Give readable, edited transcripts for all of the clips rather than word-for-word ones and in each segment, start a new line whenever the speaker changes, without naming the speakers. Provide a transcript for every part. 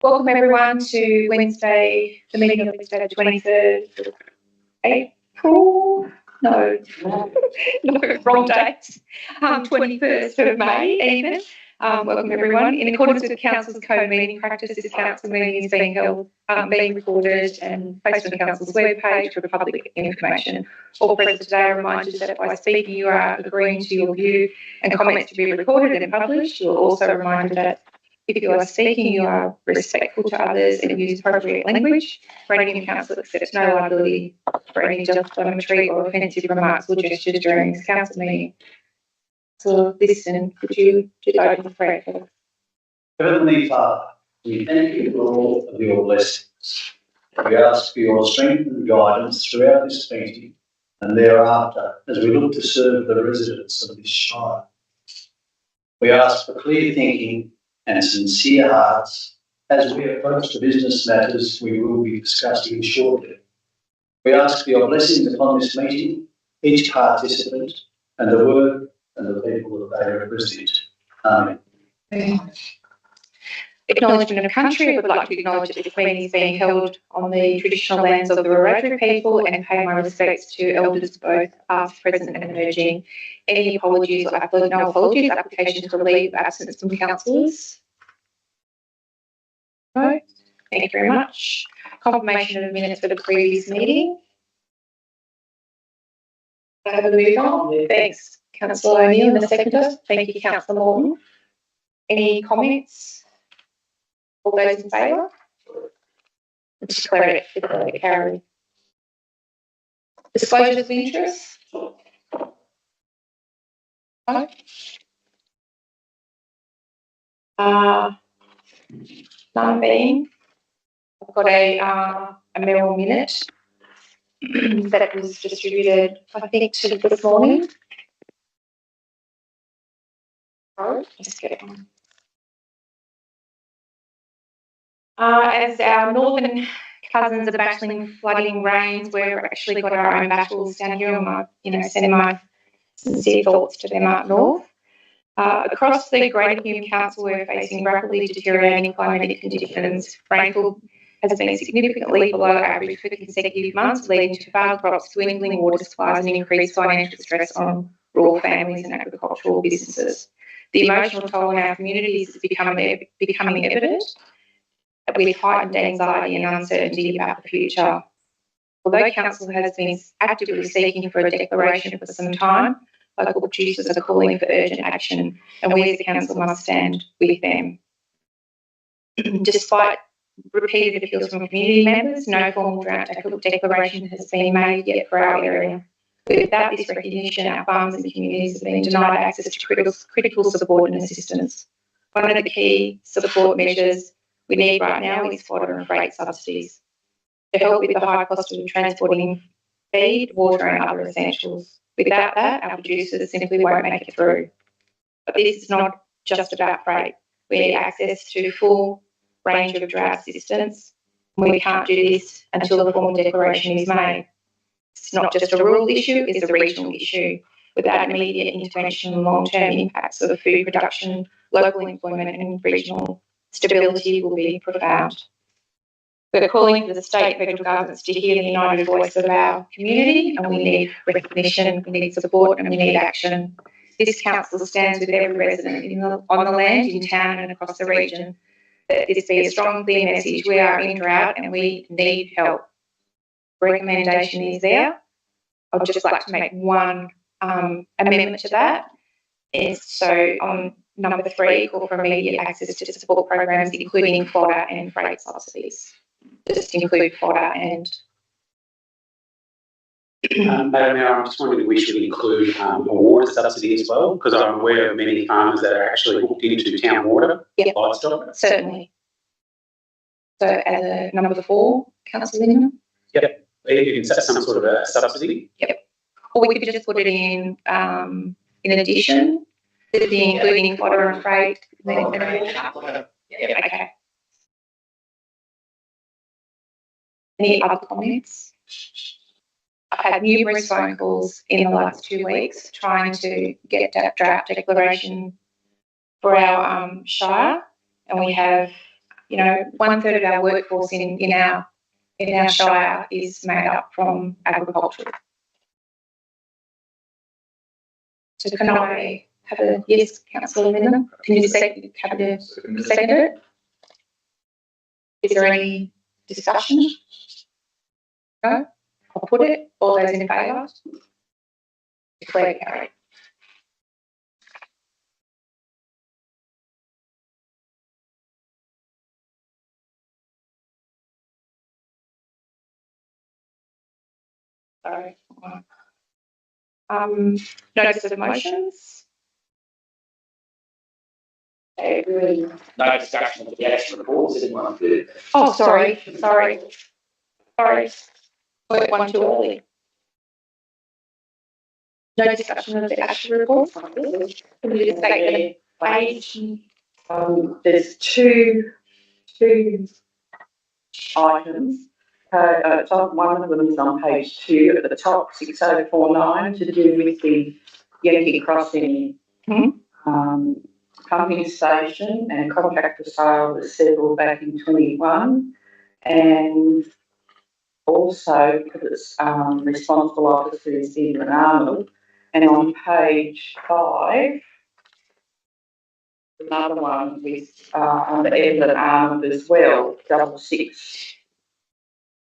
Welcome everyone to Wednesday, the meeting of Wednesday the 23rd of April. No, wrong date. 21st of May even. Welcome everyone. In accordance with the Council's code meeting practice, this council meeting is being held, being recorded and posted on the Council's webpage for public information. All present today are reminded that by speaking you are agreeing to your view and comments to be recorded and published. You are also reminded that if you are speaking, you are respectful to others and use appropriate language. Radium Council accepts no liability for any defamatory or offensive remarks or gestures during this council meeting. So listen, could you just open the prayer?
Heavenly Father, we thank you for all of your blessings. We ask for your strength and guidance throughout this meeting and thereafter as we look to serve the residents of this shire. We ask for clear thinking and sincere hearts as we approach the business matters we will be discussing shortly. We ask for your blessings upon this meeting, each participant, and the work and the people that they represent. Amen.
Acknowledgement of country. I would like to acknowledge that this meeting is being held on the traditional lands of the Wiradjuri people and pay my respects to elders both past, present and emerging. Any apologies or no apologies, applications for leave of absence from councillors? No. Thank you very much. Confirmation of minutes for the previous meeting. I have a move on. Thanks, Councillor O'Neill, the seconder. Thank you, Councillor Morton. Any comments? All those in favour? Declare it carried. Disclosures of interest? No. None being. I've got a mayoral minute that was distributed, I think, to this morning. Let's get it on. As our northern cousins are battling flooding rains, we've actually got our own battles down here, and I send my sincere thoughts to them up north. Across the Greater Hume Council, we're facing rapidly deteriorating climatic conditions. Rainfall has been significantly below average for consecutive months, leading to failed crops, dwindling water supplies and increased financial stress on rural families and agricultural businesses. The emotional toll on our communities is becoming evident, with heightened anxiety and uncertainty about the future. Although Council has been actively seeking for a declaration for some time, local producers are calling for urgent action, and we as a Council must stand with them. Despite repeated appeals from community members, no formal drought declaration has been made yet for our area. Without this recognition, our farmers and communities have been denied access to critical support and assistance. One of the key support measures we need right now is fodder and freight subsidies to help with the high cost of transporting feed, water and other essentials. Without that, our producers simply won't make it through. But this is not just about freight. We need access to full range of drought assistance. We can't do this until the formal declaration is made. It's not just a rural issue, it's a regional issue. Without immediate intervention, long-term impacts of food production, local employment and regional stability will be profound. We're calling for the state and federal governments to hear the united voice of our community, and we need recognition, we need support and we need action. This council stands with every resident on the land, in town and across the region. That this be a strong, clear message. We are in drought and we need help. Recommendation is there. I would just like to make one amendment to that. So on number 3, call for immediate access to support programs, including fodder and freight subsidies. Just include fodder and.
Madam Mayor, I'm just wondering if we should include a water subsidy as well, because I'm aware of many farmers that are actually hooked into town water, livestock.
Certainly. So as a number 4, Councillor Lindemann?
Yep. You can set some sort of a subsidy.
Yep. Or we could just put it in addition, including fodder and freight. Yep. Okay. Any other comments? I've had numerous phone calls in the last 2 weeks trying to get that draft declaration for our shire, and we have you know, 1/3 of our workforce in our shire is made up from agriculture. So can I have a yes, Councillor Linda? Can you have a second it? Is there any discussion? No? I'll put it. All those in favour? Declare carried. Sorry. Notice of motions.
No discussion of the actual reports. Anyone good?
Oh, sorry. Went one too early. No discussion of the actual reports. Can you just state the page?
There's two items. One of them is on page 2 at the top, 6049, to do with the Yankee Crossing pumping station, and a contract for sale was settled back in 21, and also because it's responsible officer is Evelyn Arnold, and on page 5, another one with under Evelyn Arnold as well, 660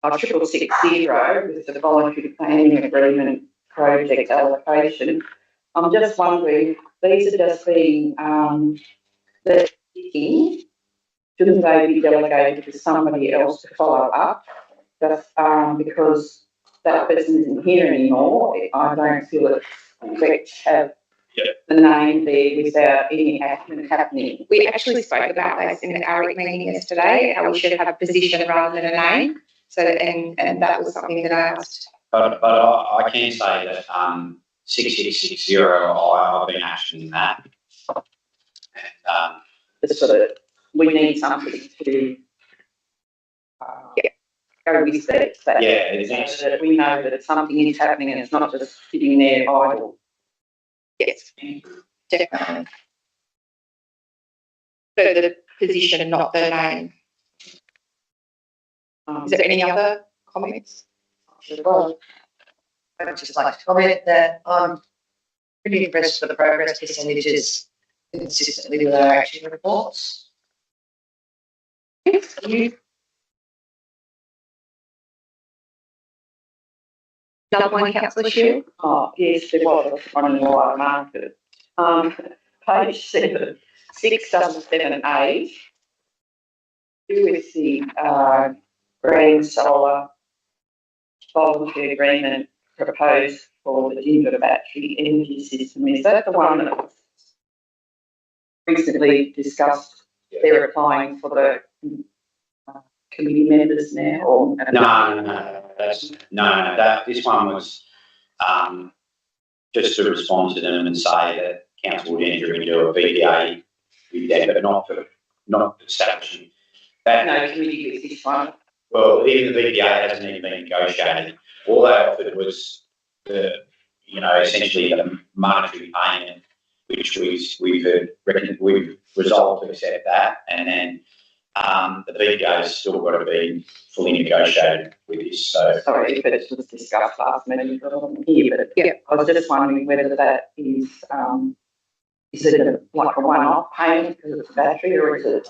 with the voluntary planning agreement project allocation. I'm just wondering, these are just being the ticking, shouldn't they be delegated to somebody else to follow up? Just because that person isn't here anymore, I don't feel it's correct to have the name there without any action happening.
We actually spoke about this in the ARIC meeting yesterday, how we should have a position rather than a name. So, and that was something that I asked.
But I can say that 6660, I've been actioning that. And
sort of, we need something to go with that.
Yeah,
so that we know that something is happening and it's not just sitting there idle.
Yes, definitely. So the position, not the name. Is there any other comments?
Well, I'd just like to comment that I'm pretty impressed with the progress percentages consistently with our action reports.
Another one, Councillor Shield.
Oh, yes, there was one in the right market. Page 7, 678, with the green solar voluntary agreement proposed for the Ginger battery energy system. Is that the one that was recently discussed? They're applying for the committee members now, or
no. This one was just to respond to them and say that council would enter into a VPA with them, but not establishing that.
no committee with this one.
Well, even the VPA hasn't even been negotiated. All they offered was essentially the monetary payment, which we've resolved to accept that, and then the VPA has still got to be fully negotiated with this. So
sorry, but it was discussed last meeting, but I wasn't here. But yeah, I was just wondering whether that is it like a one-off payment because it's a battery, or is it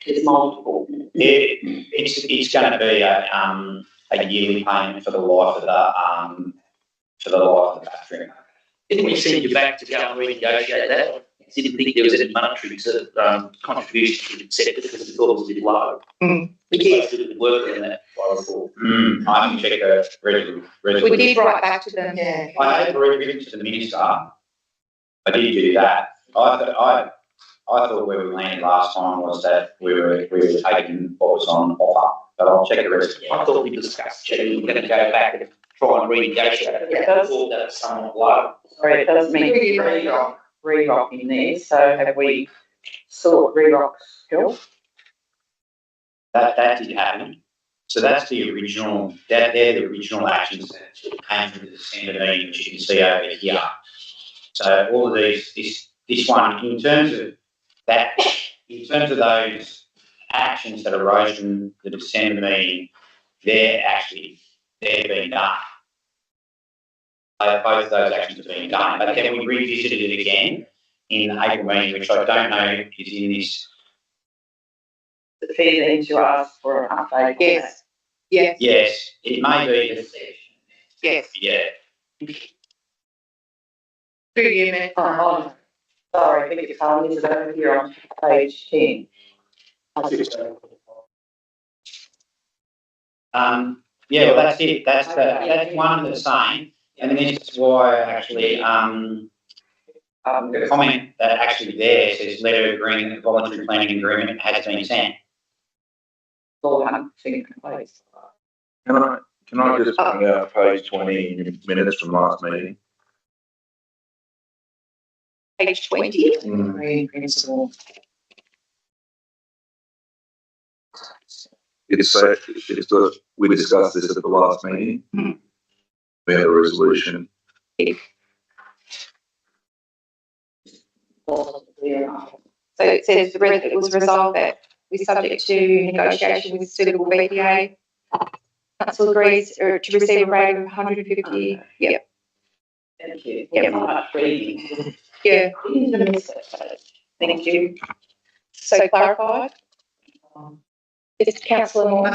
it's multiple?
It's going to be a yearly payment for the life of the battery.
Didn't we send you back to go and renegotiate that? Didn't think there was any monetary contribution to accept it because we thought it was a bit low. We did do work on that.
I haven't checked the resolution.
We did write back to them.
Yeah.
I have written to the minister. I did do that. I thought where we landed last time was that we were taking what was on offer, but I'll check the rest.
I thought we discussed we were going to go back and try and renegotiate it.
It does.
Thought that was somewhat low.
Sorry, it does mean re-rock in there. So have we sought re-rock's help?
That did happen. So that's the original. They're the original actions that came from the December meeting, which you can see over here. So all of these, this one, in terms of those actions that arose from the December meeting, they're being done. Both of those actions are being done, but then we revisited it again in the April meeting, which I don't know is in this.
The fair thing to ask for an update.
Yes. Yes.
Yes, it may be.
Yes.
Yeah.
Through you, Matt.
Sorry, beg your pardon, is it over here on page 10?
Yeah, well, that's it. That's one and the same, and this is why actually the comment that actually there says letter agreeing that the voluntary planning agreement has been sent.
All 100% complete.
Can I just bring out page 20 minutes from last meeting?
Page 20.
Agreed principle.
We discussed this at the last meeting. We had a resolution.
So it says it was resolved that we subject to negotiation with suitable BPA. Council agrees to receive a rate of 150. Yep.
Thank you.
Yeah.
Much reading.
Yeah.
Thank
Thank you. So clarified. It's Councillor Moore.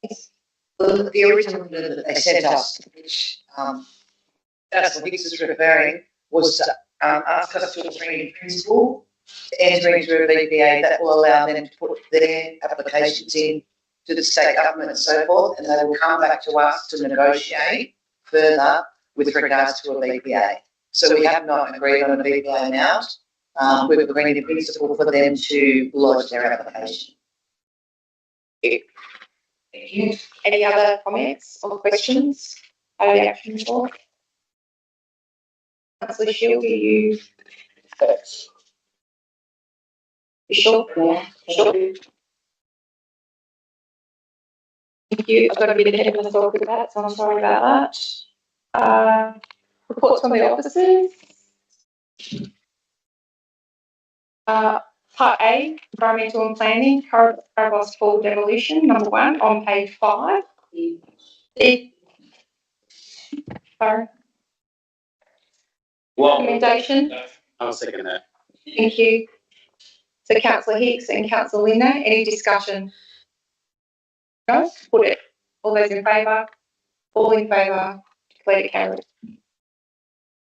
Yes.
Well, the original letter that they sent us, which Councillor Hicks is referring, was to ask us to agree in principle to enter into a BPA that will allow them to put their applications in to the state government and so forth, and they will come back to us to negotiate further with regards to a BPA. So we have not agreed on a BPA amount. We've agreed in principle for them to lodge their application.
Thank you. Any other comments or questions? Over the action report. Councillor Shield, are you first? You sure? Yeah. Sure. Thank you. I've got a bit ahead of myself with that, so I'm sorry about that. Reports from the officers. Part A, environmental and planning, Carabas Hall demolition, number 1 on page 5. Sorry. Recommendation.
I'll second that.
Thank you. So Councillor Hicks and Councillor Linder, any discussion? No? Put it. All those in favour? All in favour? Declare it carried.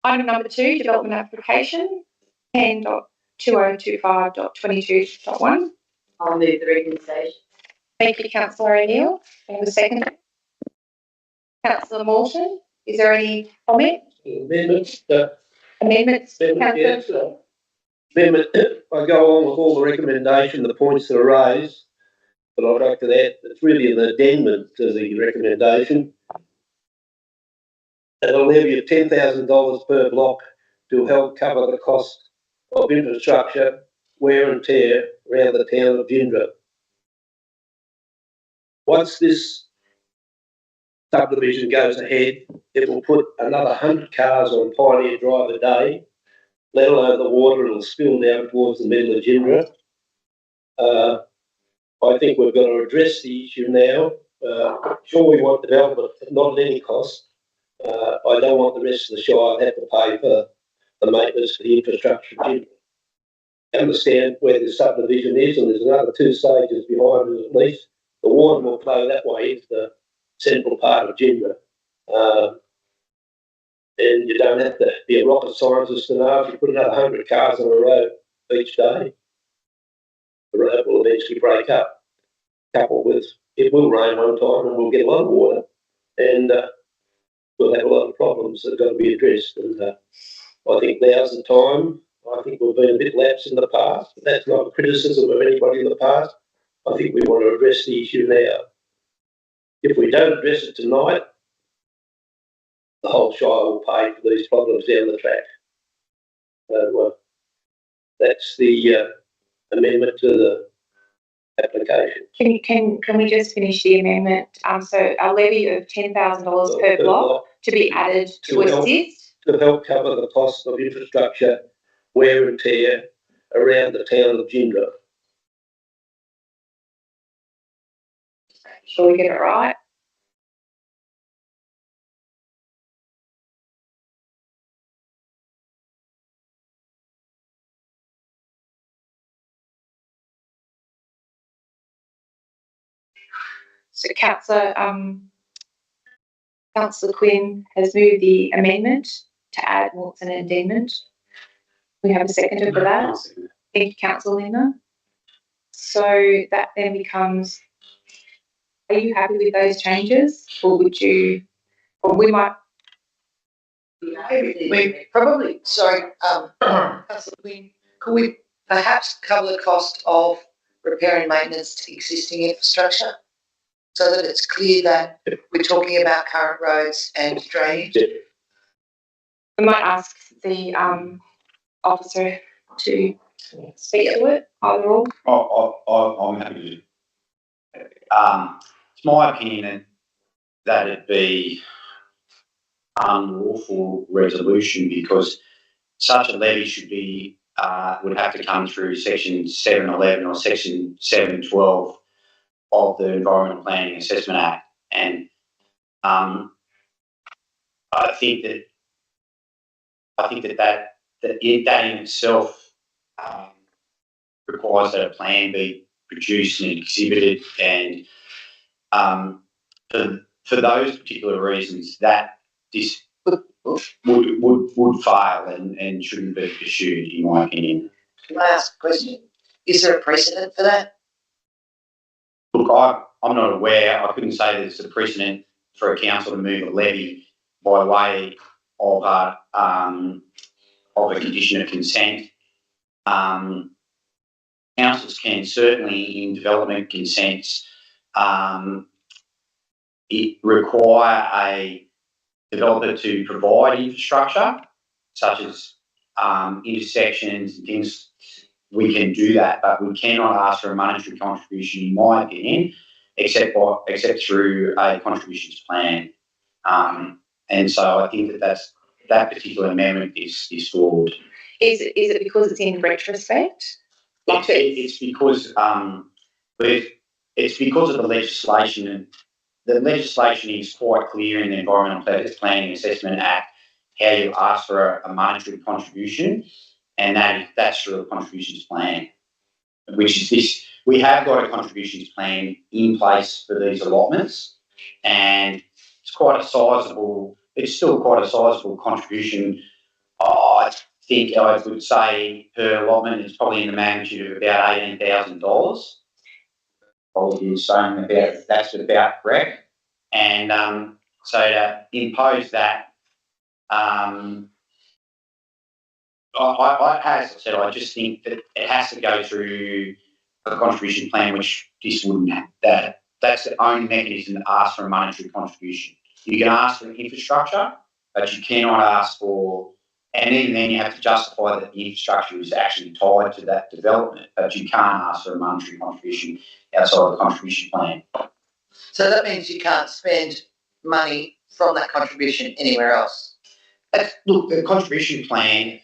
Item number 2, development application, 10.2025.22.1.
I'll move the recommendation.
Thank you, Councillor O'Neill. And the second. Councillor Morton, is there any comment?
Amendments,
Amendments,
amendment, yes,
Councillor?
amendment, I go along with all the recommendation, the points that are raised, but I'd like to add, it's really an addendum to the recommendation. It'll levy of $10,000 per block to help cover the cost of infrastructure, wear and tear around the town of Gindra. Once this subdivision goes ahead, it will put another 100 cars on Pioneer Drive a day, let alone the water it'll spill down towards the middle of Gindra. I think we've got to address the issue now. Sure, we want development, but not at any cost. I don't want the rest of the Shire to have to pay for the maintenance for the infrastructure. I understand where the subdivision is, and there's another 2 stages behind it at least. The water will flow that way into the central part of Gindra. And you don't have to be a rocket scientist to know if you put another 100 cars on a road each day, the road will eventually break up. Coupled with, it will rain one time and we'll get a lot of water, and we'll have a lot of problems that have got to be addressed. And I think now's the time. I think we've been a bit lapsed in the past, but that's not a criticism of anybody in the past. I think we want to address the issue now. If we don't address it tonight, the whole Shire will pay for these problems down the track. So that's the amendment to the application.
Can we just finish the amendment? So a levy of $10,000 per block to be added to assist.
To help cover the cost of infrastructure, wear and tear around the town of Gindra.
sure we get it right. So Councillor Quinn has moved the amendment to add warrants and addendum. We have a seconder for that. Thank you, Councillor Linda. So that then becomes, are you happy with those changes, or would you, or we might?
We probably, sorry, Councillor Quinn, could we perhaps cover the cost of repair and maintenance to existing infrastructure so that it's clear that we're talking about current roads and drainage?
We might ask the officer to speak to it, either or.
I'm happy to. It's my opinion that it be unlawful resolution because such a levy should be would have to come through section 711 or section 712 of the Environmental Planning Assessment Act, and I think that in itself requires that a plan be produced and exhibited, and for those particular reasons, that this would fail and shouldn't be pursued, in my opinion.
Can I ask a question? Is there a precedent for that?
Look, I'm not aware. I couldn't say there's a precedent for a council to move a levy by way of a condition of consent. Councils can certainly, in development consents, require a developer to provide infrastructure, such as intersections and things. We can do that, but we cannot ask for a monetary contribution, in my opinion, except through a contributions plan. And so I think that particular amendment is flawed.
Is it because it's in retrospect?
It's because of the legislation, and the legislation is quite clear in the Environmental Planning Assessment Act how you ask for a monetary contribution, and that's through a contributions plan, which is this. We have got a contributions plan in place for these allotments, and it's still quite a sizable contribution. I think I would say per allotment it's probably in the magnitude of about $18,000. Probably saying that's about correct. And so to impose that, as I said, I just think that it has to go through a contribution plan, which this wouldn't have. That's the only mechanism to ask for a monetary contribution. You can ask for infrastructure, but you cannot ask for, and even then you have to justify that the infrastructure is actually tied to that development, but you can't ask for a monetary contribution outside the contribution plan.
So that means you can't spend money from that contribution anywhere else?
Look, the contribution plan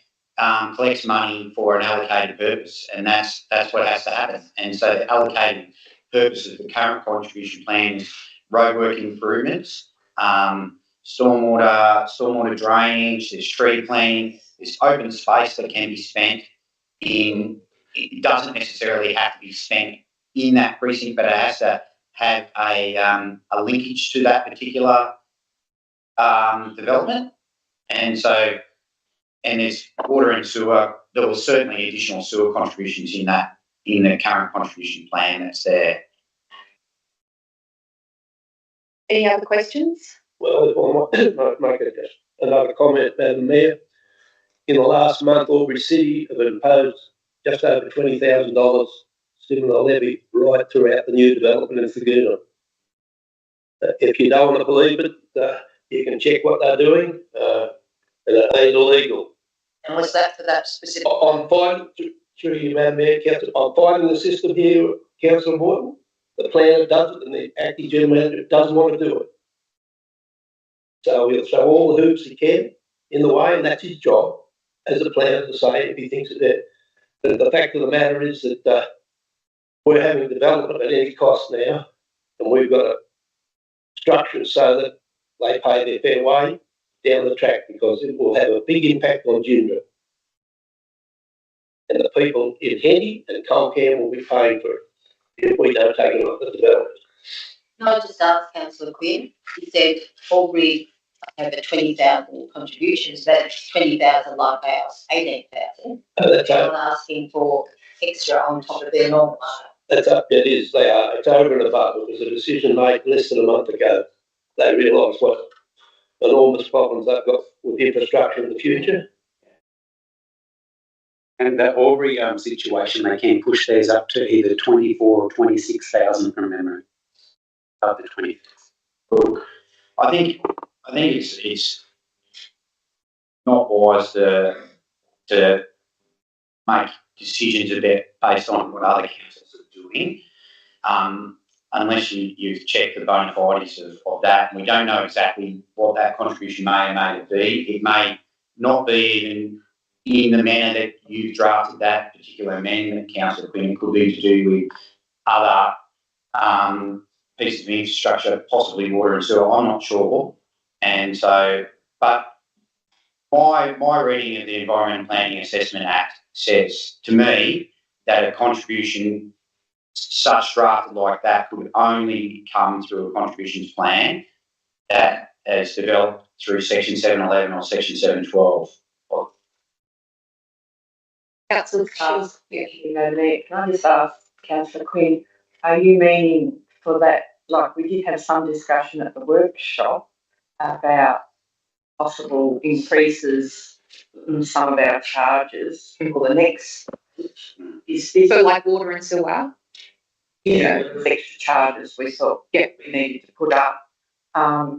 collects money for an allocated purpose, and that's what has to happen. And so the allocated purpose of the current contribution plan is roadwork improvements, stormwater drainage, there's tree planting, there's open space that can be spent in. It doesn't necessarily have to be spent in that precinct, but it has to have a linkage to that particular development. And so, and there's water and sewer. There was certainly additional sewer contributions in the current contribution plan that's there.
Any other questions?
Well, I might make another comment, Madam Mayor. In the last month, Albury City have imposed just over $20,000 similar levy right throughout the new development in Faguna. If you don't want to believe it, you can check what they're doing, and it ain't illegal.
And was that for that specific?
I'm finding, through you, Madam Mayor, Councillor, I'm finding the system here, Councillor Morton. The planner does it, and the acting general manager doesn't want to do it. So he'll throw all the hoops he can in the way, and that's his job as a planner to say if he thinks that. But the fact of the matter is that we're having development at any cost now, and we've got to structure it so that they pay their fair way down the track, because it will have a big impact on Ginger. And the people in Henty and Colcam will be paying for it if we don't take it off the development.
Can I just ask Councillor Quinn? He said Albury have a 20,000 contributions, that's 20,000 like ours, 18,000.
That's
They're
up.
not asking for extra on top of their normal.
That's up. It is. They are. It's over and above. It was a decision made less than a month ago. They realise what enormous problems they've got with infrastructure in the future.
And the Albury situation, they can push theirs up to either 24 or 26,000 from memory. Up to 20.
Look, I think it's not wise to make decisions based on what other councils are doing, unless you've checked the bona fides of that. And we don't know exactly what that contribution may or may not be. It may not be even in the manner that you've drafted that particular amendment, Councillor Quinn. It could be to do with other pieces of infrastructure, possibly water and sewer. I'm not sure. And so, but my reading of the Environmental Planning Assessment Act says to me that a contribution such drafted like that could only come through a contributions plan that is developed through Section 711 or Section 712.
Councillor
Can I just ask Councillor Quinn, are you meaning for that, like we did have some discussion at the workshop about possible increases in some of our charges for the next, is this
for like water and sewer?
the extra charges we thought we needed to put up?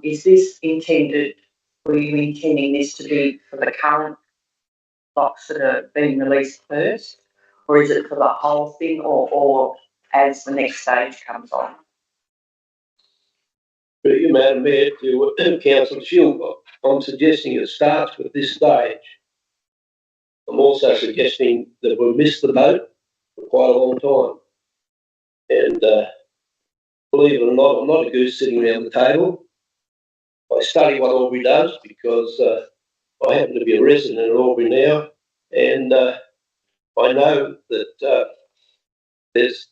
Is this intended, were you intending this to be for the current blocks that are being released first, or is it for the whole thing, or as the next stage comes on?
Through you, Madam Mayor, to Councillor Shield, I'm suggesting it starts with this stage. I'm also suggesting that we've missed the boat for quite a long time. And believe it or not, I'm not a goose sitting around the table. I study what Albury does because I happen to be a resident of Albury now, and I know that there's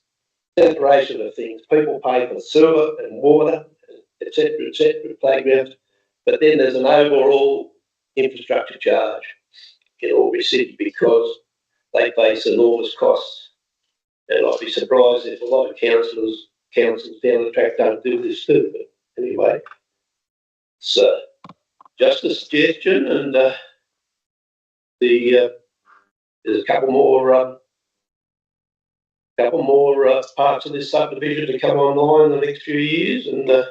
separation of things. People pay for sewer and water, etc., playgrounds, but then there's an overall infrastructure charge in Albury City because they face enormous costs. And I'd be surprised if a lot of councils down the track don't do this too. But anyway, so just a suggestion, and there's a couple more parts of this subdivision to come online in the next few years, and I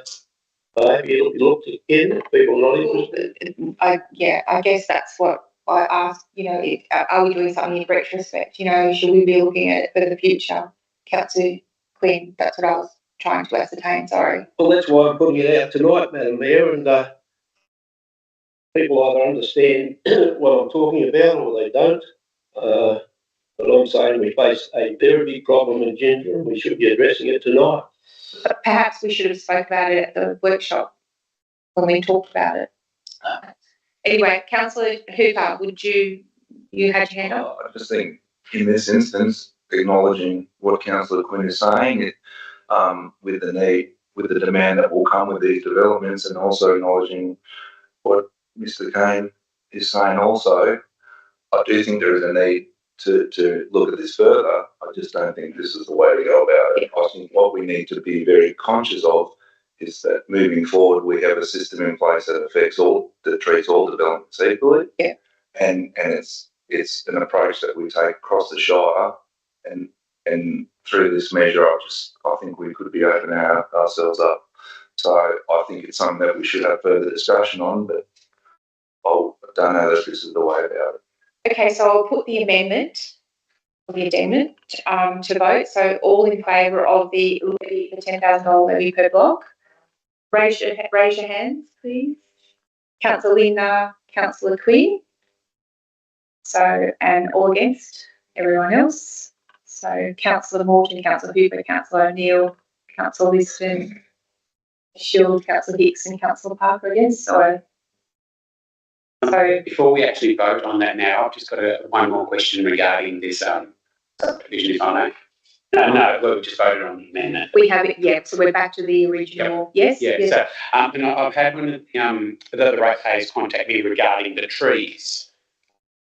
hope you look again if people are not interested.
I guess that's what I asked, are we doing something in retrospect? Should we be looking at it for the future? Councillor Quinn, that's what I was trying to ascertain, sorry.
Well, that's why I'm putting it out tonight, Madam Mayor, and people either understand what I'm talking about or they don't. But I'm saying we face a very big problem in Ginger and we should be addressing it tonight.
But perhaps we should have spoke about it at the workshop when we talked about it. Anyway, Councillor Hooper, you had your hand up?
I just think in this instance, acknowledging what Councillor Quinn is saying, with the demand that will come with these developments, and also acknowledging what Mr. Kane is saying also, I do think there is a need to look at this further. I just don't think this is the way to go about it. I think what we need to be very conscious of is that moving forward, we have a system in place that treats all developments equally.
Yeah.
And it's an approach that we take across the Shire, and through this measure, I think we could be opening ourselves up. So I think it's something that we should have further discussion on, but I don't know that this is the way about it.
Okay, so I'll put the addendum to vote. So all in favour of the levy, the $10,000 levy per block, raise your hands, please. Councillor Linda, Councillor Quinn. So, and all against, everyone else. So Councillor Morton, Councillor Hooper, Councillor O'Neill, Councillor Liston, Shield, Councillor Hicks and Councillor Parker again, so
Before we actually vote on that now, I've just got one more question regarding this subdivision, if I may. No, we've just voted on the amendment.
we have it, yeah, so we're back to the original, yes?
Yeah,
yes.
so, and I've had one of the ratepayers contact me regarding the trees.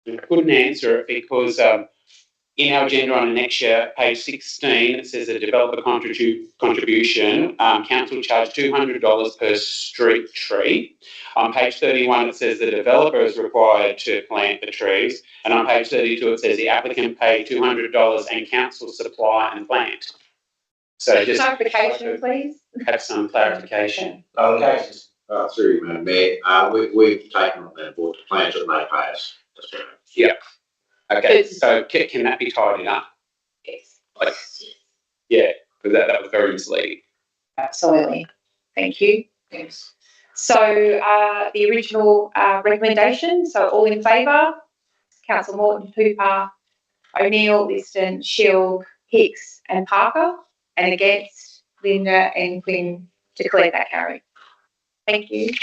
I couldn't answer it because in our agenda on next year, page 16, it says the developer contribution, council charge $200 per street tree. On page 31, it says the developer is required to plant the trees. And on page 32, it says the applicant paid $200 and council supply and plant. So just
Clarification, please.
have some clarification.
Okay, through you, Madam Mayor, we've taken on that board to plant it and they pay us. That's right.
Yeah. Okay, so can that be tidied up?
Yes.
Like, yeah, because that was very misleading.
Absolutely. Thank you.
Thanks.
So the original recommendation, so all in favour, Councillor Morton, Hooper, O'Neill, Liston, Shield, Hicks and Parker, and against Linda and Quinn, declare that carried. Thank you.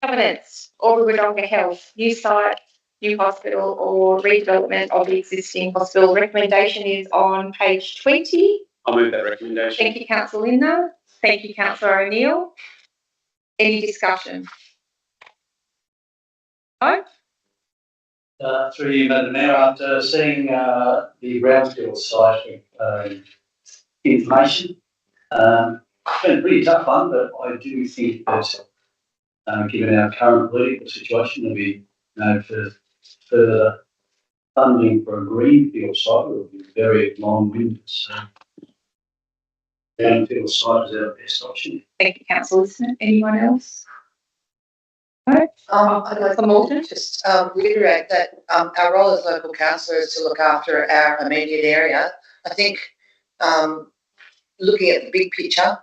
Governance, Albury Wodonga Health, new site, new hospital or redevelopment of the existing hospital. Recommendation is on page 20.
I'll move that recommendation.
Thank you, Councillor Linda. Thank you, Councillor O'Neill. Any discussion? No?
Through you, Madam Mayor, after seeing the brownfield site information, it's been a pretty tough one, but I do think that given our current political situation, there'll be for further funding for a greenfield site will be very long-winded. So brownfield site is our best option.
Thank you, Councillor Liston. Anyone else? No?
I'd like
Morton.
to just reiterate that our role as local councillor is to look after our immediate area. I think looking at the big picture,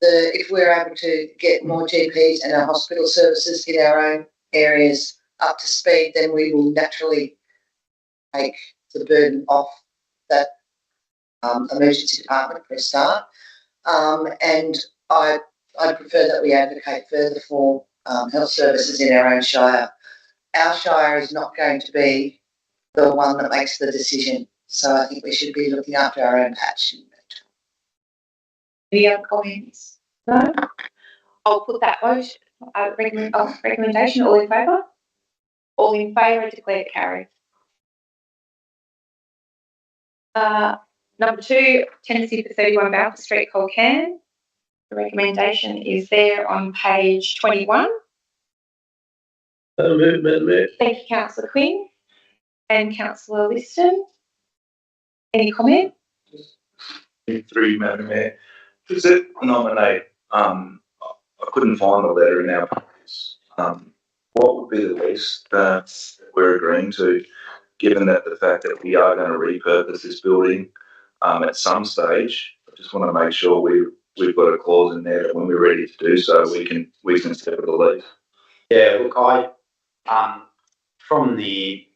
if we're able to get more GPs and our hospital services in our own areas up to speed, then we will naturally take the burden off that emergency department for a start. And I prefer that we advocate further for health services in our own shire. Our shire is not going to be the one that makes the decision. So I think we should be looking after our own patch.
Any other comments? No? I'll put that vote, recommendation, all in favour? All in favour, declare carried. Number 2, tenancy for 31 Balfour Street, Colcan. The recommendation is there on page 21.
Move, Madam Mayor.
Thank you, Councillor Quinn and Councillor Liston. Any comment?
Through you, Madam Mayor. Does it nominate, I couldn't find the letter in our packets. What would be the lease that we're agreeing to, given that the fact that we are going to repurpose this building at some stage? I just want to make sure we've got a clause in there that when we're ready to do so, we can step at the lease.
Yeah, look, from the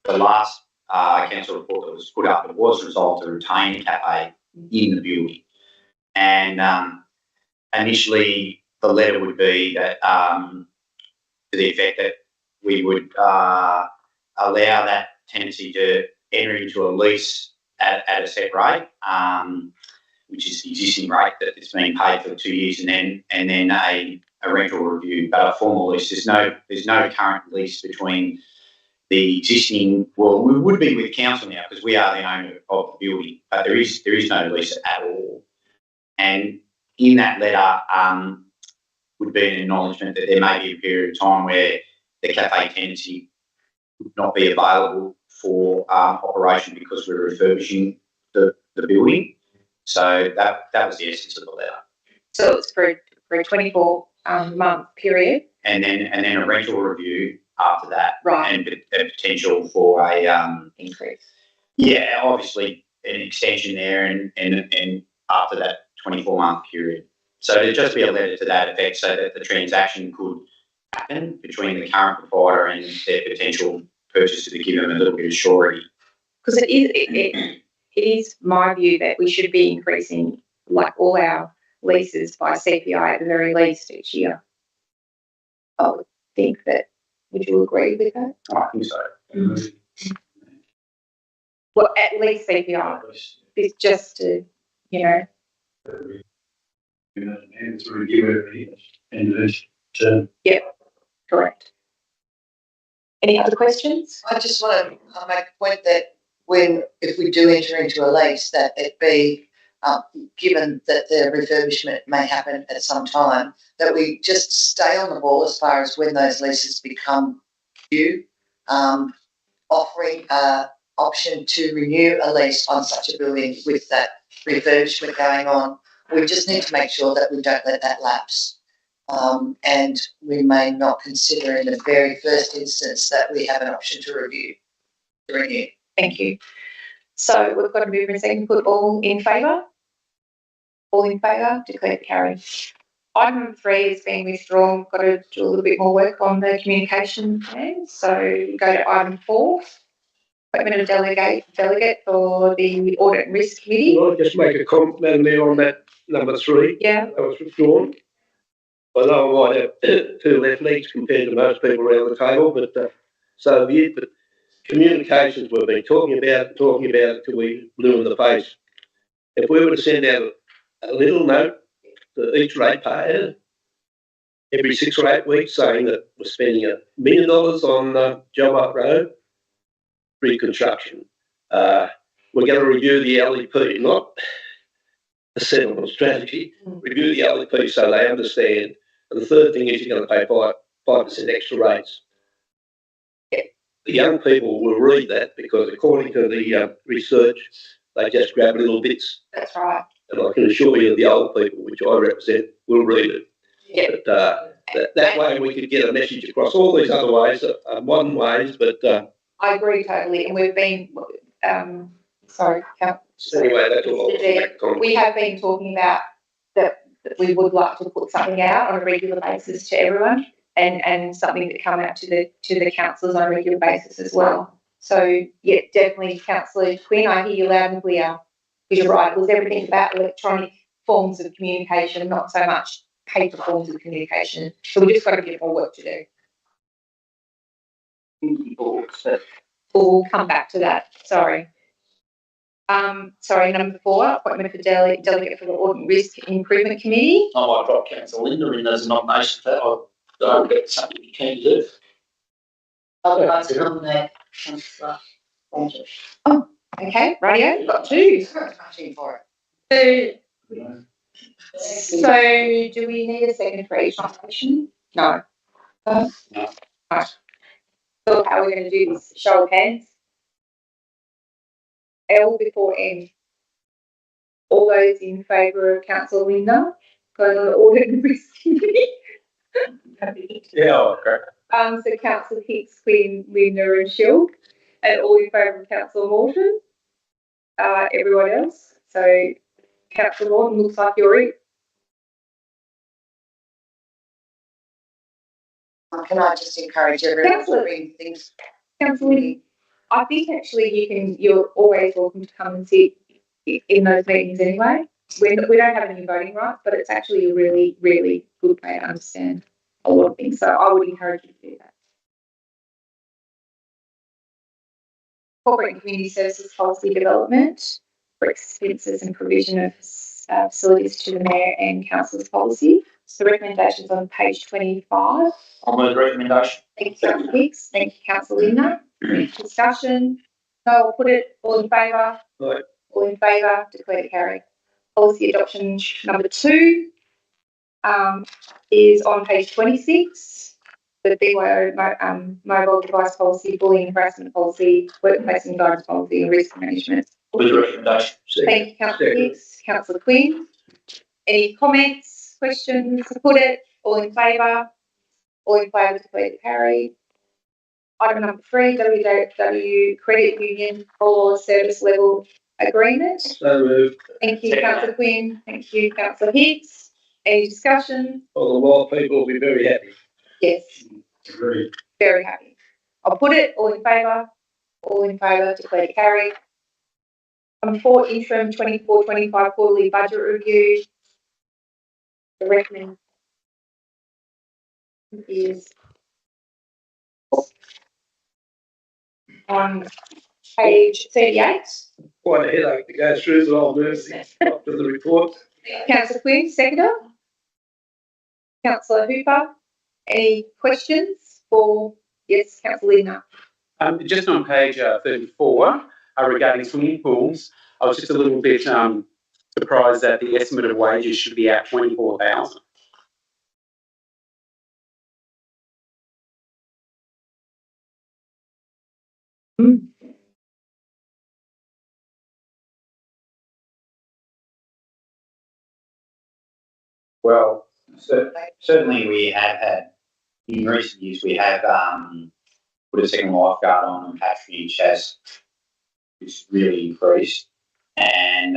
last council report that was put up, it was resolved to retain a cafe in the building. And initially, the letter would be that to the effect that we would allow that tenancy to enter into a lease at a set rate, which is the existing rate that it's being paid for 2 years, and then a rental review, but a formal lease. There's no current lease between the existing. Well, we would be with council now because we are the owner of the building, but there is no lease at all. And in that letter would be an acknowledgement that there may be a period of time where the cafe tenancy would not be available for operation because we're refurbishing the building. So that was the essence of the letter.
So it's for a 24-month period.
And then a rental review after that.
Right.
And a potential for a
increase.
Yeah, obviously an extension there and after that 24-month period. So there'd just be a letter to that effect so that the transaction could happen between the current provider and their potential purchaser to give them a little bit of surety.
Because it is my view that we should be increasing like all our leases by CPI at the very least each year. I would think that. Would you agree with that?
I think so.
Well, at least CPI. It's just to,
And to review every end of each term.
correct. Any other questions?
I just want to make a point that if we do enter into a lease, that it be, given that the refurbishment may happen at some time, that we just stay on the ball as far as when those leases become due, offering an option to renew a lease on such a building with that refurbishment going on. We just need to make sure that we don't let that lapse. And we may not consider in the very first instance that we have an option to renew.
Thank you. So we've got a mover and second. Put all in favour? All in favour? Declare it carried. Item number 3 is being withdrawn. Got to do a little bit more work on the communication plan. So go to item 4. Appointment of delegate for the Audit and Risk Committee.
Can I just make a comment, Madam Mayor, on that number 3?
Yeah.
That was withdrawn. I know I might have 2 left legs compared to most people around the table, but so be it. But communications, we've been talking about it till we blew in the face. If we were to send out a little note to each ratepayer every 6 or 8 weeks saying that we're spending $1 million on Job Road reconstruction, we're going to review the LEP, not a settlement strategy, review the LEP so they understand. And the third thing is you're going to pay 5% extra rates. The young people will read that because according to the research, they just grab little bits.
That's right.
And I can assure you the old people, which I represent, will read it.
Yeah.
But that way we could get a message across. All these other ways are modern ways, but
I agree totally. And we've been, sorry,
anyway, that's all.
We have been talking about that we would like to put something out on a regular basis to everyone, and something that come out to the councillors on a regular basis as well. So yeah, definitely, Councillor Quinn, I hear you loud and clear. Because you're right, it was everything about electronic forms of communication, not so much paper forms of communication. So we just got a bit more work to do. We'll come back to that. Sorry. Sorry, number 4, appointment for delegate for the Audit and Risk Improvement Committee.
I might drop Councillor Linda in as a nomination for that. I'll get something you can do.
I'd like to nominate Councillor Thornton.
Oh, okay, radio, got 2.
For it.
So do we need a second for each nomination? No.
No.
Right. So how are we going to do this? Show of hands. L before N. All those in favour of Councillor Linda going on the Audit and Risk Committee?
Yeah, okay.
So Councillor Hicks, Quinn, Linda and Shield, and all in favour of Councillor Morton. Everyone else. So Councillor Morton, looks like you're it.
Can I just encourage everyone to bring things?
Councillor, I think actually you're always welcome to come and sit in those meetings anyway. We don't have any voting rights, but it's actually a really, really good way to understand a lot of things. So I would encourage you to do that. Corporate and Community Services Policy Development for expenses and provision of facilities to the Mayor and Council's policy. So the recommendations on page 25.
I'll move the recommendation.
Thank you, Councillor Hicks. Thank you, Councillor Linda. Discussion. No, I'll put it. All in favour?
Right.
All in favour? Declare it carried. Policy adoption number 2 is on page 26. The BYO mobile device policy, bullying harassment policy, workplace environment policy, and risk management.
Move the recommendation.
Thank you, Councillor Hicks. Councillor Quinn. Any comments, questions? Put it. All in favour? All in favour? Declare it carried. Item number 3, WW Credit Union for Service Level Agreement.
So moved.
Thank you, Councillor Quinn. Thank you, Councillor Hicks. Any discussion?
Well, a lot of people will be very happy.
Yes.
Agreed.
Very happy. I'll put it. All in favour? All in favour? Declare carried. For interim 24-25 quarterly budget review, the recommendation is on page 38.
Quite a headache to go through, so I'll move after the report.
Councillor Quinn, seconder. Councillor Hooper, any questions for, yes, Councillor Lina?
Just on page 34, regarding swimming pools, I was just a little bit surprised that the estimate of wages should be at 24,000.
Well, certainly we have had, in recent years, we have put a second lifeguard on, and patronage has really increased. And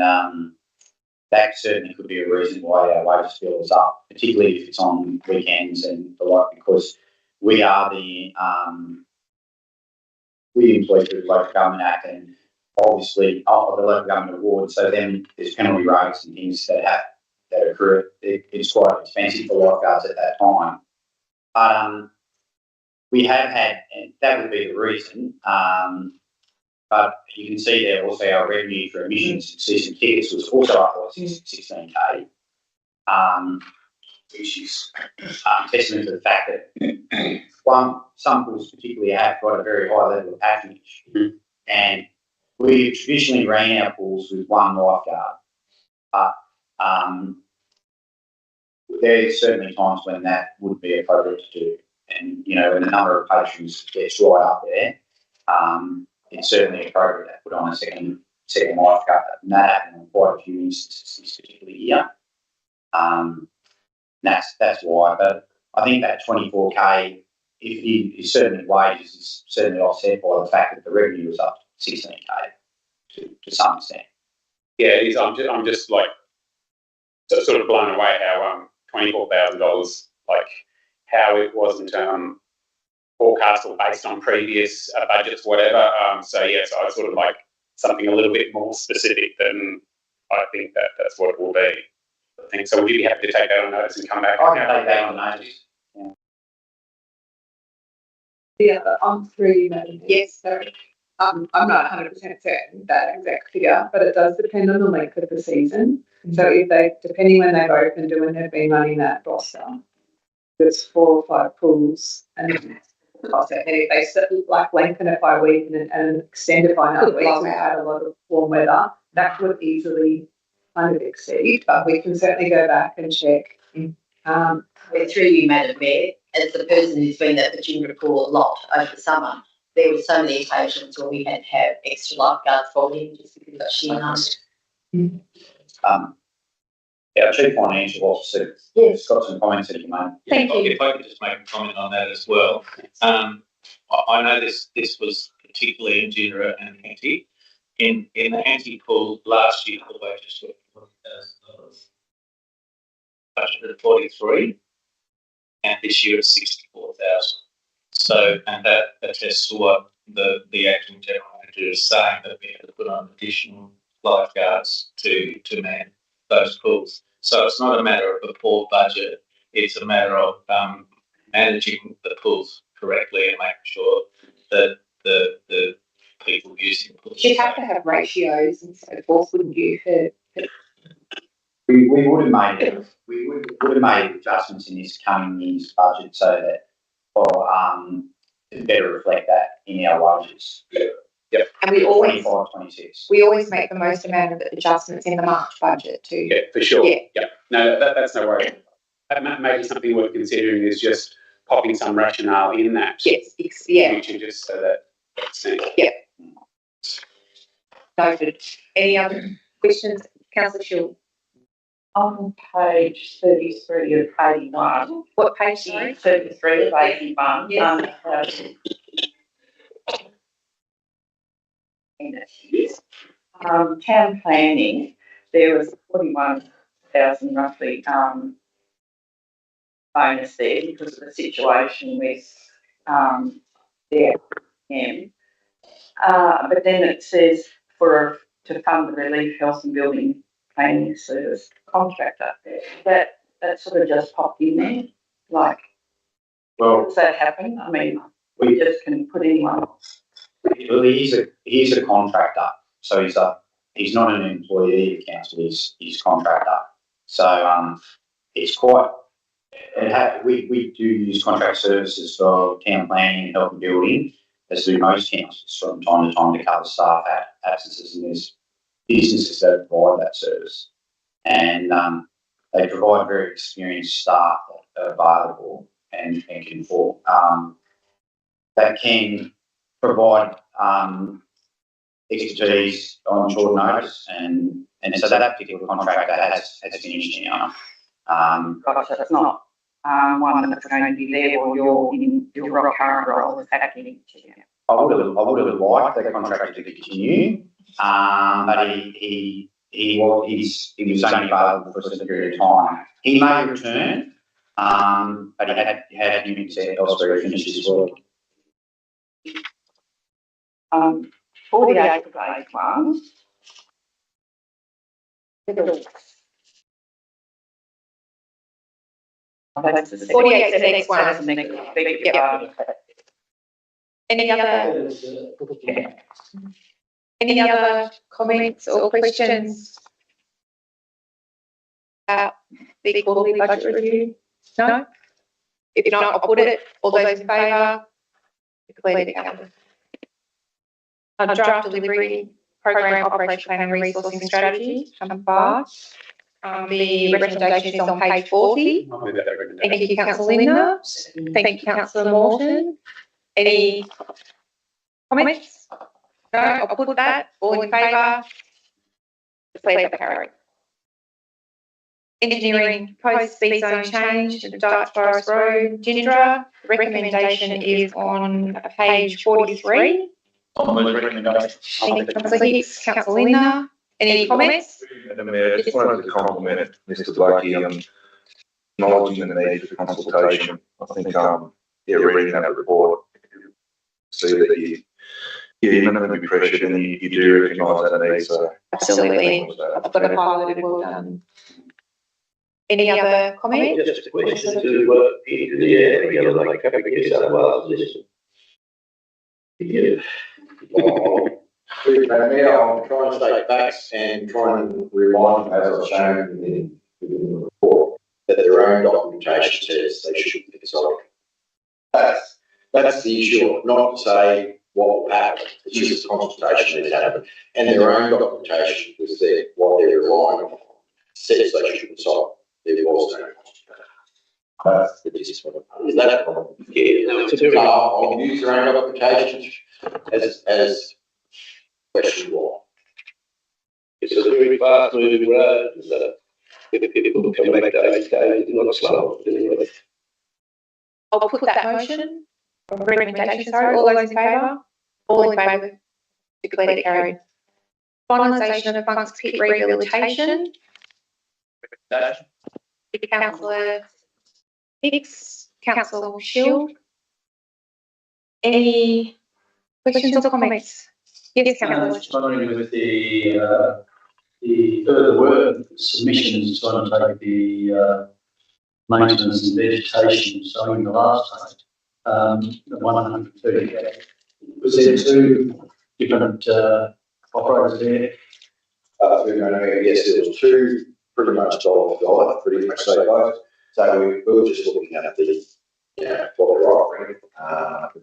that certainly could be a reason why our wage bill is up, particularly if it's on weekends and the like, because we are we employ through the Local Government Act and obviously the Local Government Award, so then there's penalty rates and things that occur. It's quite expensive for lifeguards at that time. We have had, and that would be the reason, but you can see there also our revenue for admissions season tickets was also up by 16K, which is testament to the fact that some pools particularly have got a very high level of patronage, and we traditionally ran our pools with one lifeguard, but there's certainly times when that would be appropriate to do, and when the number of patrons gets right up there, it's certainly appropriate to put on a second lifeguard, and that happened in quite a few instances this particular year. That's why, but I think that 24K, is certainly wages is certainly offset by the fact that the revenue was up 16K to some extent.
Yeah, it is. I'm just like sort of blown away how $24,000, like how it wasn't forecast or based on previous budgets, whatever. So yes, I was sort of like something a little bit more specific than I think that's what it will be. I think so. Would you be happy to take that on notice and come back?
I can take that on notice.
I'm through you, Madam.
Yes, sorry.
I'm not 100% certain that exact figure, but it does depend on the length of the season. So depending when they've opened and when they've been running that roster, it's 4 or 5 pools, and then if they lengthen it by a week and extend it by another week, so we had a lot of warm weather, that would easily kind of exceed, but we can certainly go back and check.
We're through you, Madam Mayor, as the person who's been at the gym pool a lot over the summer. There were so many occasions where we had to have extra lifeguards for him just because of sheer numbers.
Our Chief Financial Officer has got some comments that you made.
Thank you.
If I could just make a comment on that as well. I know this was particularly in Ginra and Henty. In the Henty pool last year, the wages were $40,000. Budgeted at 43, and this year it's 64,000. So, and that attests to what the acting general manager is saying, that we have to put on additional lifeguards to man those pools. So it's not a matter of a poor budget; it's a matter of managing the pools correctly and making sure that the people using the pools.
You'd have to have ratios and so forth, wouldn't you?
We would have made adjustments in this coming year's budget so that to better reflect that in our wages.
Yep.
And we always
25-26.
We always make the most amount of adjustments in the March budget too.
Yeah, for sure.
Yeah.
Yep. No, that's no worry. Maybe something worth considering is just popping some rationale in that.
Yes. Yeah.
Future, just so that.
Yeah. Noted. Any other questions, Councillor Shield?
On page 33 of 81.
What page? Sorry?
33 of 81.
Yes.
Town planning, there was 41,000 roughly bonus there because of the situation with the M. But then it says for to fund the relief health and building planning service contractor. That sort of just popped in there, like,
Well,
does that happen? I mean, we just can put anyone.
well, he's a contractor, so he's not an employee of council. He's contractor. So it's quite. We do use contract services for town planning and health and building, as do most councils from time to time to cover staff absences, and there's businesses that provide that service, and they provide very experienced staff that are available and can that can provide expertise on short notice, and so that particular contractor has finished now.
Gosh, that's not one that's going to be there while you're in your current role as acting engineer.
I would have liked the contractor to continue, but he was only available for a certain period of time. He may return, but he had committed elsewhere to finish his work.
For the April 1, that's the
48's the next one.
That's the next one.
Any other comments or questions about the quarterly budget review? No? If not, I'll put it. All those in favour? Declare it carried. Draft delivery program operation plan and resourcing strategy, number 5. The recommendation is on page 40.
I'll move that recommendation.
Thank you, Councillor Linda. Thank you, Councillor Morton. Any comments? No, I'll put that. All in favour? Declare that carried. Engineering, proposed speed zone change, Dark Forest Road, Gindra. Recommendation is on page 43.
I'll move the recommendation.
Thank you, Councillor Hicks. Councillor Linda. Any comments?
Madam Mayor, I just wanted to compliment Mr. Blakey on acknowledging the need for consultation. I think, reading that report, see that you're not going to be pressured and you do recognise that need. So
Absolutely. I've got it highlighted. Well done. Any other comments?
Just a question to the other like yes, otherwise listen. Yeah.
I'll try and state facts and try and remind, as I've shown in the report, that their own documentation says they should be consulted. That's the issue, not to say what will happen. It's just a consultation that happened. And their own documentation was there, what they're relying on, says they should consult. There was no consultation. Is that a problem?
Yeah, no, it's a very
I'll use their own documentation as question one.
It's a very fast moving road, so if people come back to 8K, it's not slow. Anyway.
I'll put that motion. Recommendation, sorry. All those in favour? All in favour? Declare it carried. Finalisation of Funks Pit rehabilitation. Councillor Hicks, Councillor Shield. Any questions or comments? Yes, Councillor.
Just wondering with the further work submissions trying to take the maintenance and vegetation showing the last time, the 130. Was there 2 different operators there?
Yes, there was 2 pretty much dollar for dollar, pretty much say both. So we were just looking at the, what we're offering,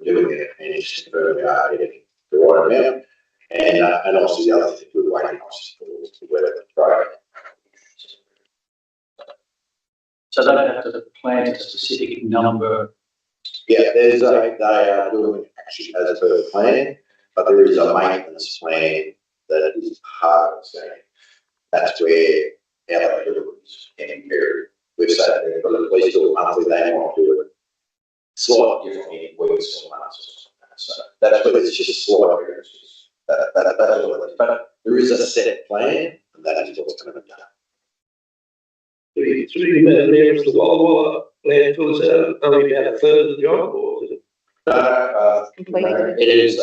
doing it and just confirming the right amount. And also the other thing we were waiting on was whether the program.
So they have to plant a specific number.
Yeah, they are doing it actually as per plan, but there is a maintenance plan that is part of the scheme. That's where our deliveries can vary. We've said they've got at least do it monthly, they might do it slightly differently in weeks or months. So that's where there's just slight variances. That's all it is. But there is a set plan, and that is what's going to be done.
It's really mad there as the Walla landfill is only about a third of the job, or is it?
It is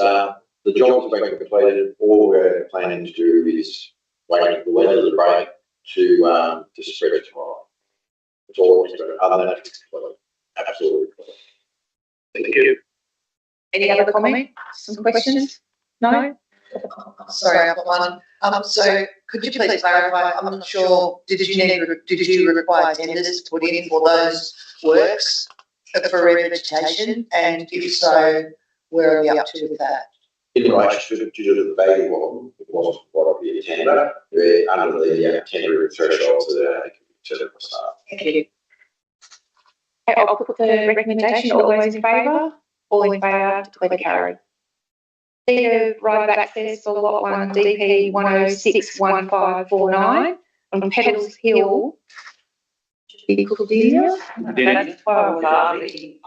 the jobs have been completed. All we're planning to do is wait for the weather to break to spread it tomorrow. It's all we're doing. Other than that, it's complete. Absolutely complete.
Thank you.
Any other comments? Some questions? No?
Sorry, I've got one. So could you please clarify, I'm not sure, did you require tenders to put in for those works for revegetation? And if so, where are we up to with that?
In relation to the value of them, it wasn't quite a tender. We're under the tendering thresholds that are considered for staff.
Thank you.
Okay, I'll put the recommendation. All those in favour? All in favour, declare carried. Cedar right of access for lot 1, DP 1061549 on Pedals Hill. Cooldina.
That's why I was asking.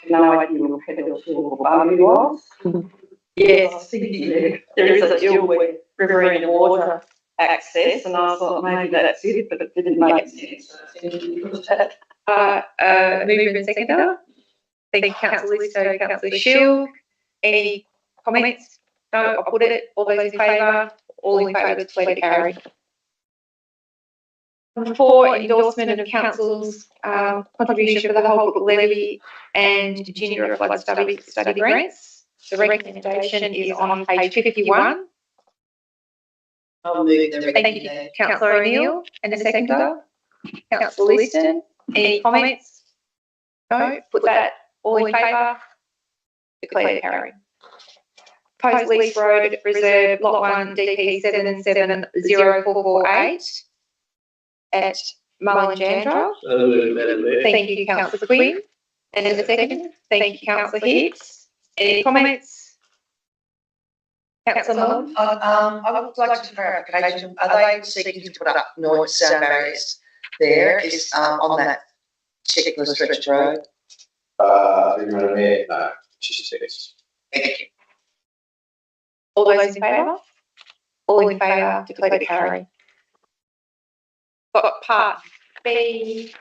No idea what Pedals Hill or Barley was. Yes, there is a deal with riverine water access, and I thought maybe that's it, but it didn't make sense.
Mover and seconder. Thank you, Councillor Listo, Councillor Shield. Any comments? No, I'll put it. All those in favour? All in favour, declare carried. For endorsement of council's contribution for the Holbrook levy and Gingerra flood study grants. The recommendation is on page 51.
I'll move the
Thank
recommendation.
you, Councillor O'Neill. And the seconder, Councillor Liston. Any comments? No, put that. All in favour? Declare carried. Post Lease Road Reserve Lot 1 DP 770448 at Mullinjandra. Thank you, Councillor Quinn. And in the second, thank you, Councillor Hicks. Any comments? Councillor Mullin?
I would like to clarification. Are they seeking to put up noise sound barriers there? Is on that particular stretch of road?
No, just this.
Thank you.
All those in favour? All in favour, declare carried. Got part B.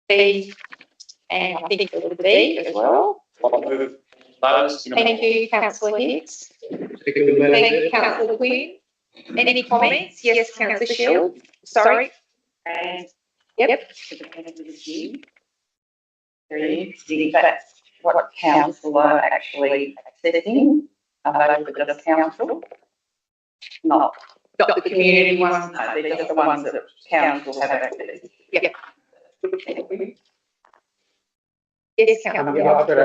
B, and I think a little B as well. Thank you, Councillor Hicks. Thank you, Councillor Quinn. Any comments? Yes, Councillor Shield. Sorry.
And
Yep.
very interesting, that's what council are actually accessing. Are they for just council? Not
Got the community ones.
no, they're just the ones that council have access.
Yep. Yes, Councillor.
Yeah, I've got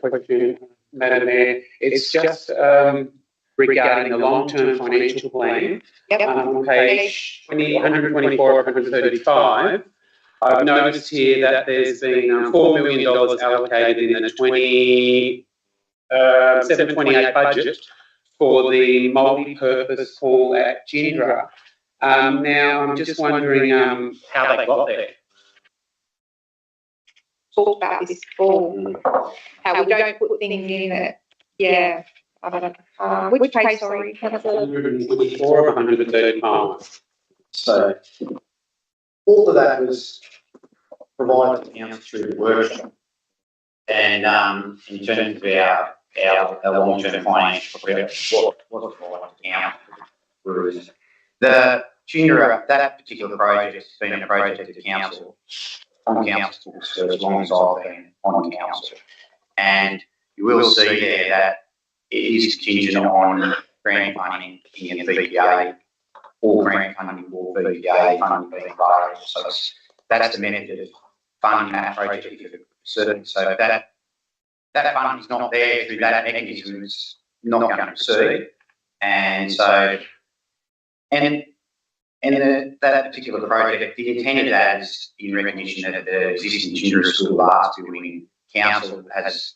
a question, Madam Mayor. It's just regarding the long-term financial plan.
Yep.
On page 124 of 135, I've noticed here that there's been $4 million allocated in the 728 budget for the multi-purpose hall at Gingerra. Now, I'm just wondering how they got there.
Talk about this before. How we don't put things in that, yeah. I don't know. Which page, sorry, Councillor?
124 of 135.
So all of that was provided to council through the workshop.
And in terms of our long-term financial what was provided to council was the Gingerra, that particular project has been a project of council, on council for as long as I've been on council. And you will see there that it is contingent on grant funding in the VPA, or grant funding or VPA funding being available. So that's the method of funding that project for certain. So if that funding is not there through that mechanism, it's not going to proceed. And so, that particular project, the intent of that is in recognition that the existing Gingerra School Arts building council has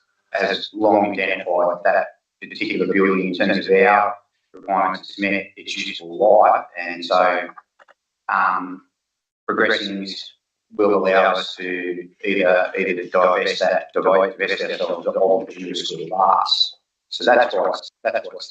long identified that particular building in terms of our requirements has met its useful life, and so progressing this will allow us to either divest ourselves of the Gingerra School of Arts. So that's what's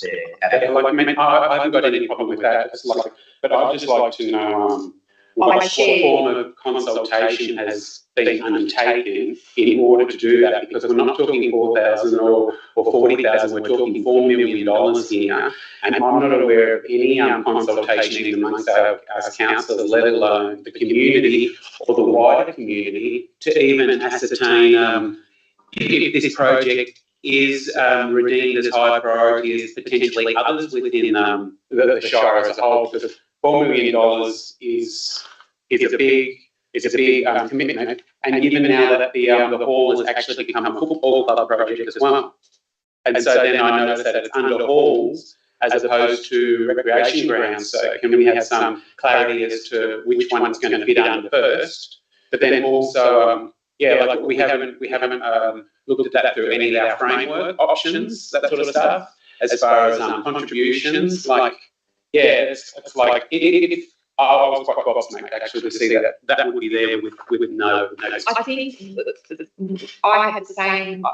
there.
Yeah, like, I mean, I haven't got any problem with that. It's like, but I'd just like to know what form of consultation has been undertaken in order to do that? Because we're not talking 4,000 or 40,000, we're talking $4 million here, and I'm not aware of any consultation even amongst our councillors, let alone the community or the wider community, to even ascertain if this project is redeemed as high priority as potentially others within the Shire as a whole. Because $4 million is a big commitment, and given now that the hall has actually become a football club project as well, and so then I noticed that it's under halls as opposed to recreation grounds. So can we have some clarity as to which one it's going to fit under first? But then also, like we haven't looked at that through any of our framework options, that sort of stuff, as far as contributions. Like, it's like I was quite gobsmacked actually to see that would be there with no.
I think I had the same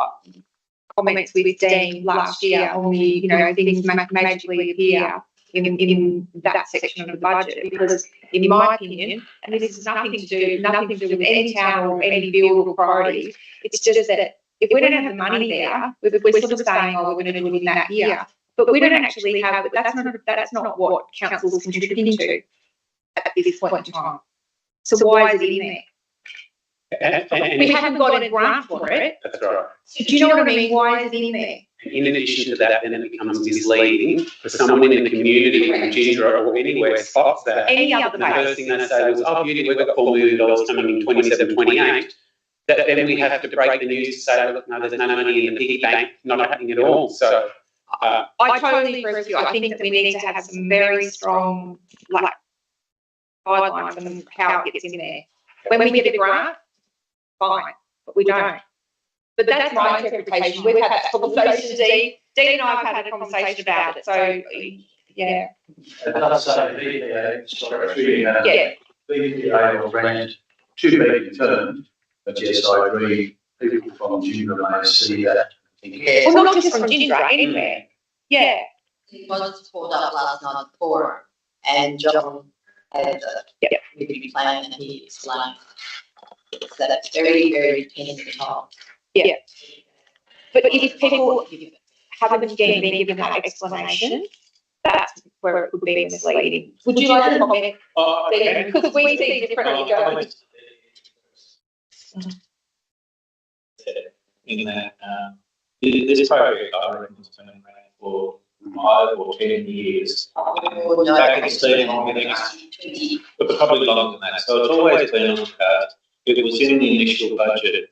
comments with Dean last year on the, things magically appear in that section of the budget, because in my opinion, and this has nothing to do with any town or any bill or priority, it's just that if we don't have the money there, we're sort of saying, we're going to do it in that year, but we don't actually have, that's not what council is contributing to at this point in time. So why is it in there? We haven't got a grant for it.
That's right.
So do you know what I mean? Why is it in there?
In addition to that, then it becomes misleading for someone in the community, in Gindra or anywhere, spots that.
Any other
and the first thing they say was, oh, beauty, we've got $4 million coming in 27, 28. That then we have to break the news to say, look, no, there's no money in the piggy bank, not happening at all. So
I totally agree with you. I think that we need to have some very strong guidelines on how it gets in there. When we get a grant, fine, but we don't. But that's my interpretation. We've had that conversation, Dean and I have had a conversation about it. So, yeah.
It does say VPA, sorry, VPA or grant to be determined, but yes, I agree, people from Gindra may see that.
Yeah.
Well, not just from Gindra, anywhere. Yeah.
It was pulled up last night at the forum, and John had the review plan, and he explained that's very, very tender.
Yeah. But if people haven't again been given that explanation, that's where it could be misleading. Would you like to comment? Because we see differently.
In that, this project, I reckon, has been around for 5 or 10 years. Back in the scene, but probably longer than that. So it's always been on the card. It was in the initial budget,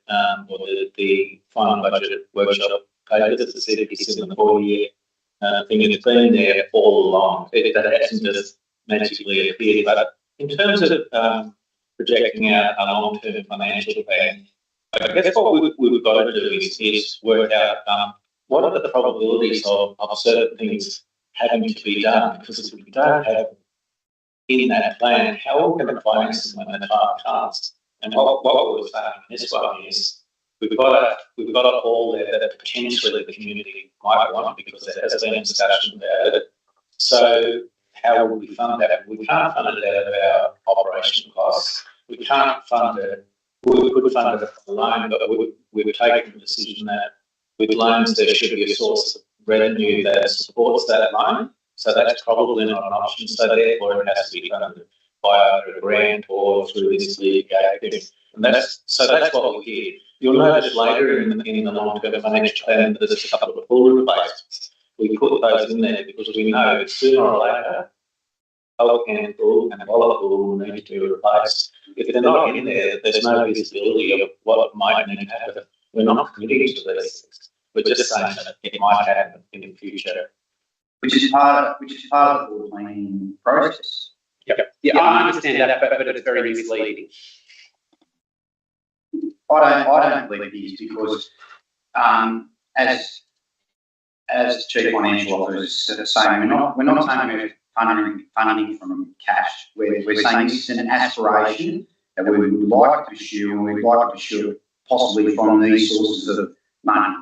or the final budget workshop paper that said it's in the 4-year thing. It's been there all along. That hasn't just magically appeared. But in terms of projecting out a long-term financial plan, I guess what we've got to do is work out what are the probabilities of certain things having to be done. Because if we don't have in that plan, how are we going to finance them when the time comes? And what we're saying in this one is we've got a hall there that potentially the community might want because there has been discussion about it. So how will we fund that? We can't fund it out of our operation costs. We can't fund it. We could fund it alone, but we've taken the decision that with loans there should be a source of revenue that supports that loan. So that's probably not an option. So therefore it has to be funded by either a grant or through this litigation. And that's what we did. You'll notice later in the long-term financial plan there's a couple of full replacements. We put those in there because we know that sooner or later Oakham Pool and Walla Pool will need to be replaced. If they're not in there, there's no visibility of what might need to happen. We're not committing to these things. We're just saying that it might happen in the future.
Which is part of the planning process.
Yeah, I understand that, but it's very misleading.
I don't believe it is because, as Chief Financial Officer is saying, we're not saying we're funding from cash. We're saying this is an aspiration that we would like to pursue, and we'd like to pursue it possibly from these sources of money.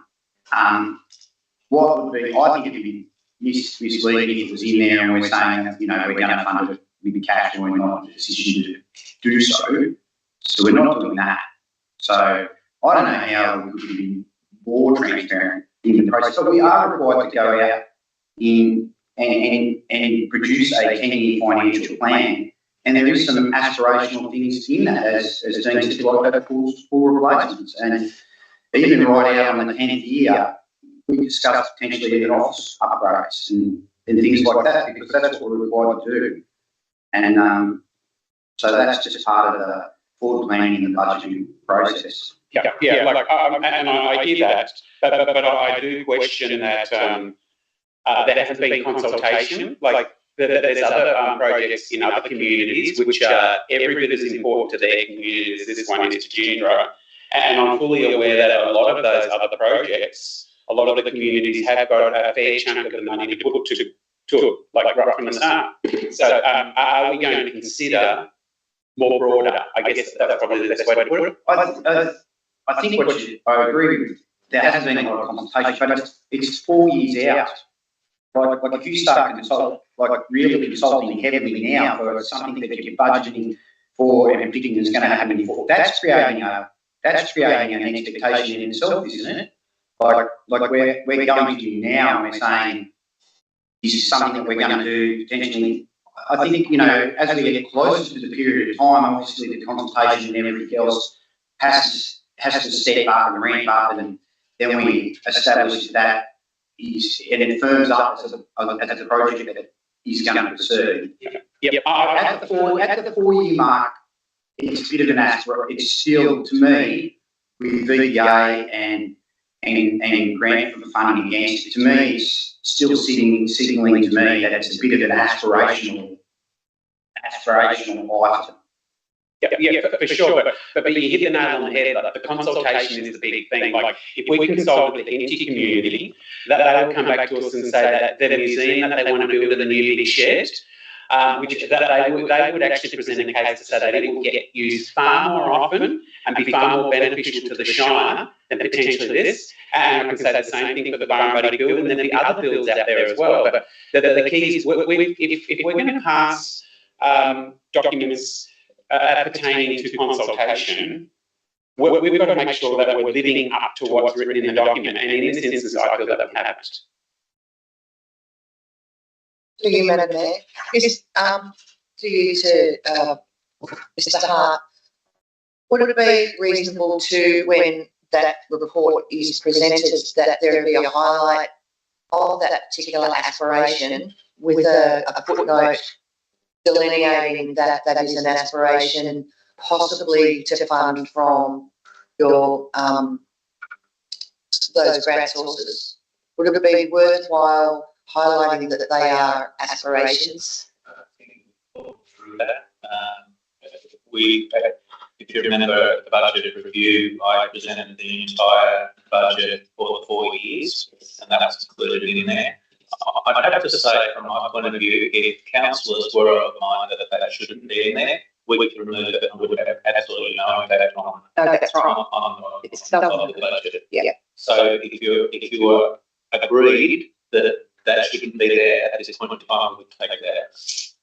What would be, I think it'd be misleading if it was in there and we're saying that, we're going to fund it
with cash, and we're not in a position to do so. So we're not doing that. So I don't know how we could be more transparent in the process, but we are required to go out in and produce a 10-year financial plan. And there is some aspirational things in that, as Dean said, like full replacements. And even right out on the 10th year, we discussed potentially even office upgrades and things like that, because that's what we're required to do. And so that's just part of the forward planning and the budgeting process.
Yeah, and I hear that, but I do question that there has been consultation. Like there's other projects in other communities which are every bit as important to their communities as this one is to Ginra. And I'm fully aware that a lot of those other projects, a lot of the communities have got a fair chunk of the money to put to like right from the start. So are we going to consider more broader? I guess that's probably the best way to put it.
I think I agree with. There hasn't been a lot of consultation, but it's 4 years out. Like if you start really consulting heavily now for something that you're budgeting for and predicting is going to happen in 4, that's creating an expectation in itself, isn't it? Like we're going to do now, and we're saying this is something that we're going to do potentially. I think, as we get closer to the period of time, obviously the consultation and everything else has to step up and ramp up, and then we establish that and it firms up as a project that is going to proceed.
Yep.
At the 4-year mark, it's a bit of an aspiration. It's still, to me, with VBA and grant for funding against it, to me, it's still signalling to me that it's a bit of an aspirational item.
Yeah, for sure. But you hit the nail on the head. Like, the consultation is the big thing. Like, if we consult with the entity community, that they will come back to us and say that the museum that they want to build in the new big shed, which that they would actually present a case to say that it will get used far more often and be far more beneficial to the Shire than potentially this. And I can say the same thing for the Burrumbuddy build, and then the other builds out there as well. But the key is, if we're going to pass documents pertaining to consultation, we've got to make sure that we're living up to what's written in the document. And in this instance, I feel that we haven't.
To you, Madam Mayor. To you, Mr. Hart, would it be reasonable to, when that report is presented, that there be a highlight of that particular aspiration with a footnote delineating that is an aspiration, possibly to fund from your those grant sources? Would it be worthwhile highlighting that they are aspirations?
Through that, if you remember the budget review, I presented the entire budget for the 4 years, and that was included in there. I'd have to say, from my point of view, if councillors were of mind that shouldn't be in there, we could remove it and would have absolutely no impact on the budget.
Yeah.
So if you were agreed that shouldn't be there at this point in time, we would take that out.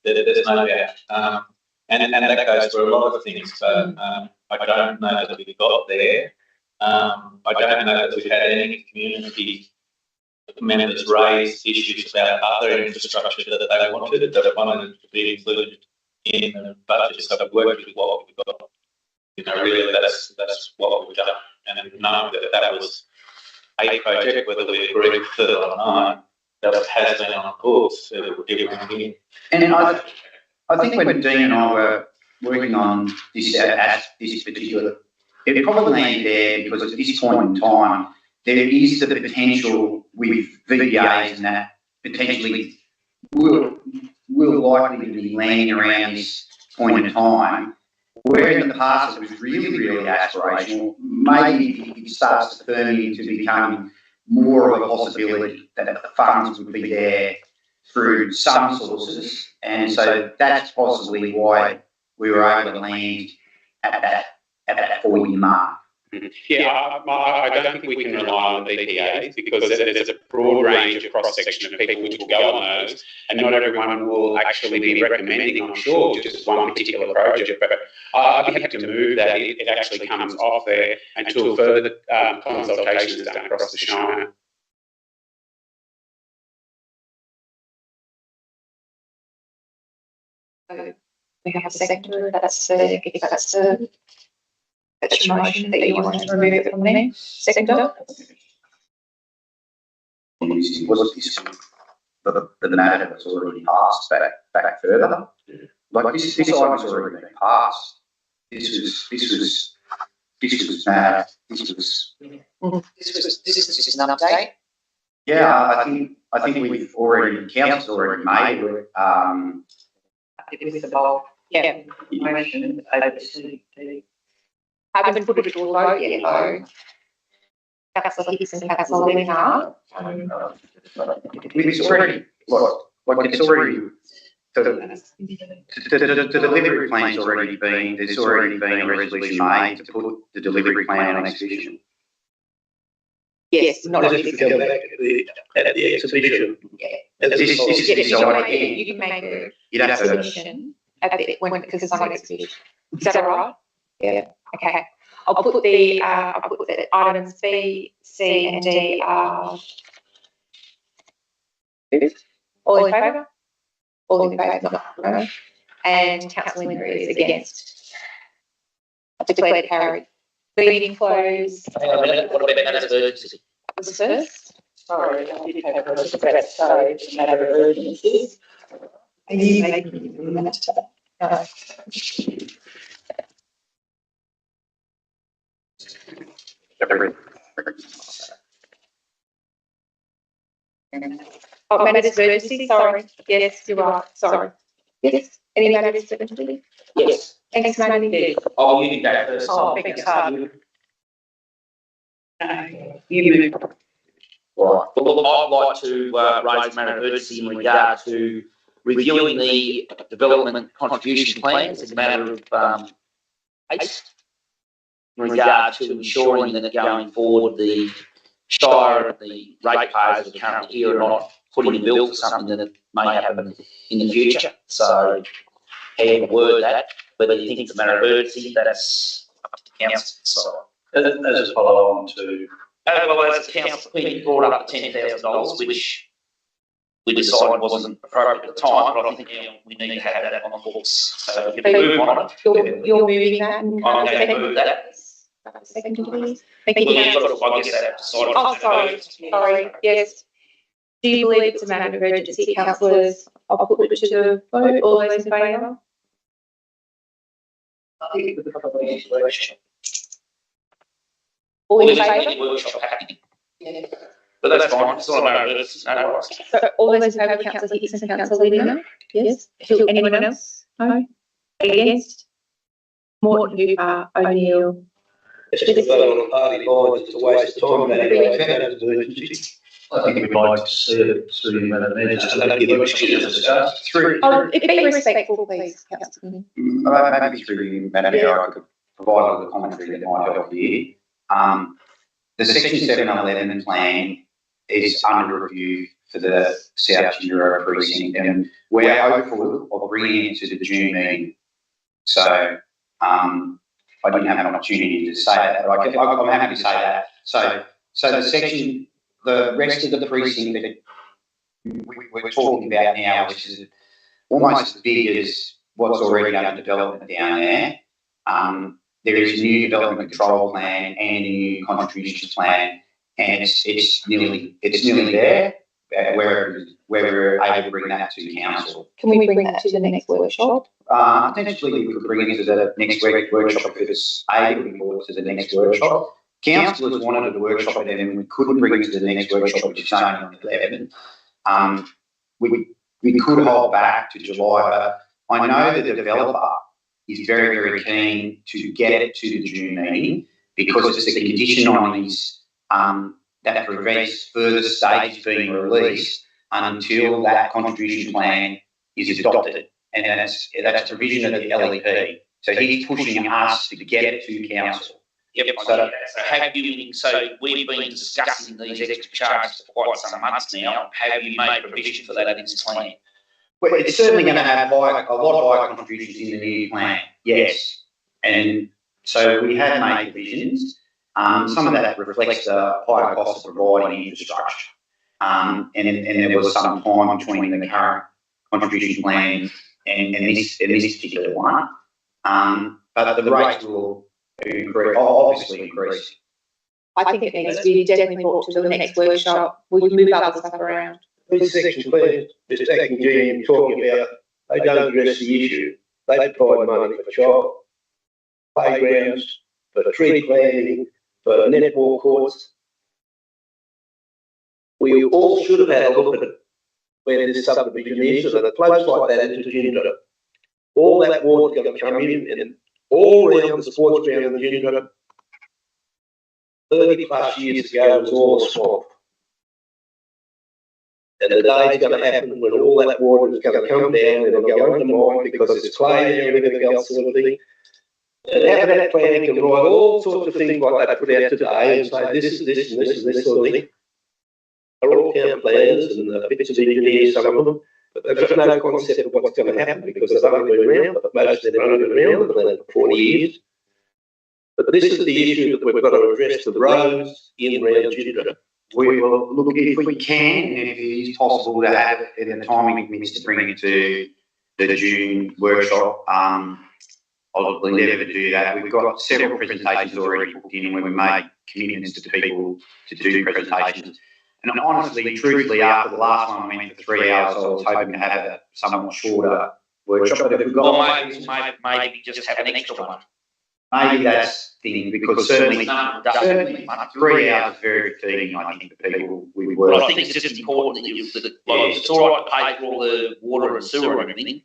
There's no doubt. And that goes for a lot of things, but I don't know that we got there. I don't know that we've had any community members raise issues about other infrastructure that they wanted to be included in the budget. So we worked with what we've got. Really, that's what we've done. And knowing that was a project, whether we agree with it or not, that has been on course.
And I think when Dean and I were working on this particular, it probably landed there because at this point in time, there is the potential with VBAs and that potentially will likely be landing around this point in time, where in the past it was really, really aspirational. Maybe it starts to firm into becoming more of a possibility that the funds would be there through some sources, and so that's possibly why we were able to land at that 4-year mark.
Yeah, I don't think we can rely on the BPAs because there's a broad range of cross-section of people which will go on those, and not everyone will actually be recommending, I'm sure, just one particular project. But I'd be happy to move that it actually comes off there until further consultation is done across the Shire.
We have a seconder, that's your motion that you want to remove it from there. Seconder?
Was this the matter was already passed back further? Like this item's already been passed. This was mad. This is
an update.
Yeah, I think we've already council's already made it.
It was about, motion over to
Haven't put it to a vote yet, though. Councillor Hicks and Councillor Lienhart.
It's already it's already the delivery plan's already been. There's already been a resolution made to put the delivery plan on exhibition.
Yes, not
This is to go back at the exhibition.
you can make a
You'd have to.
submission at the, because it's on an exhibition. Is that all right? Yeah. Okay. I'll put the items B, C, and D are all in favour? All in favour, no. And Councillor Linder is against. Declared carried. Meeting closed.
Hang on a minute, what about matters of urgency?
Was first.
sorry, I did have a question about so it's a matter of urgency. Are you making a minute? No.
Oh, matters of urgency, sorry. Yes, you're right, sorry. Yes, any matters of urgency?
Yes.
Thanks, Mandy.
Oh, you can go first.
Oh, beg your pardon. You move.
Right. Well, look, I'd like to raise a matter of urgency in regard to reviewing the development contribution plans as a matter of haste in regard to ensuring that going forward the Shire, the ratepayers that are currently here are not putting a bill for something that may happen in the future. So, how you word that, whether you think it's a matter of urgency, that's up to the council. So,
As a follow on to.
well, as the council, we brought up the $10,000, which we decided wasn't appropriate at the time, but I think we need to have that on the books. So we can move on it.
You're moving that?
I'm going to move that.
Second, please. Thank you.
Well, yeah, I guess that decided.
Oh, sorry, yes. Do you believe it's a matter of urgency, councillors? I'll put it to the vote. All those in favour?
I think we could probably use workshop.
All in
Well, there's
favour?
a workshop happening. Yeah. But that's fine, it's not a matter of urgency, no worries.
So all those in favour, councillor Hicks and councillor Lienhart? Yes. Anyone else? No? Against? Morton, Hooper, O'Neill.
It's just a vote on party lines, it's a waste of time, matters of urgency.
I think we'd like to see it through the managers and give them a chance to discuss. Through.
Oh, be respectful, please, councillor.
Maybe through you, Madam Chair, I could provide a little commentary that might help here. The Section 711 plan is under review for the South Euro precinct, and we're hopeful of bringing it to the June meeting. So, I didn't have an opportunity to say that, but I'm happy to say that. So the section, the rest of the precinct that we're talking about now, which is almost as big as what's already under development down there. There is a new development control plan and a new contributions plan, and it's nearly there. Where we're able to bring that to council.
Can we bring that to the next workshop?
Potentially we could bring it to the next workshop if it's able to be brought to the next workshop. Councillors wanted a workshop and then we couldn't bring it to the next workshop, which is only on the 11th. We could hold back to July, but I know that the developer is very, very keen to get it to the June meeting because it's a condition on his that prevents further stage being released until that contribution plan is adopted. And that's a provision of the LEP. So he's pushing us to get it to council.
Yep, so have you, so we've been discussing these extra charges for quite some months now. Have you made provision for that in this plan?
Well, it's certainly going to have a lot of higher contributions in the new plan, yes. And so we have made provisions. Some of that reflects the higher cost of providing infrastructure. And there was some time between the current contribution plan and this particular one. But the rates will obviously increase.
I think it needs to be definitely brought to the next workshop. We can move other stuff around.
These section plans, Mr. Acting GM, talking about, they don't address the issue. They provide money for child playgrounds, for tree planting, for netball courts. We all should have had a look at where this subdivision is, and it flows like that into Gindra. All that water going to come in, and all around the sports ground in the Gindra, 30 plus years ago, was all a swamp. And the day is going to happen when all that water is going to come down and it'll go undermined because it's clay and everything else sort of thing. And having that plan can write all sorts of things like they put out today and say this is this and this and this sort of thing. They're all town planners and bits of engineers, some of them, but they've got no concept of what's going to happen because they've only been around, but most of them have only been around for 40 years. But this is the issue that we've got to address, the roads in around Gindra.
We will look if we can, and if it is possible to have it in the timing commitments to bring it to the June workshop. I'll endeavour to do that. We've got several presentations already booked in where we made commitments to people to do presentations. And honestly, truthfully, after the last one went for 3 hours, I was hoping to have a somewhat shorter workshop. But if we've got
maybe just have an extra one.
maybe that's the thing, because certainly 3 hours is very fatiguing, I think, for people we work.
But I think it's just important that it's all right to pay for all the water and sewer and everything,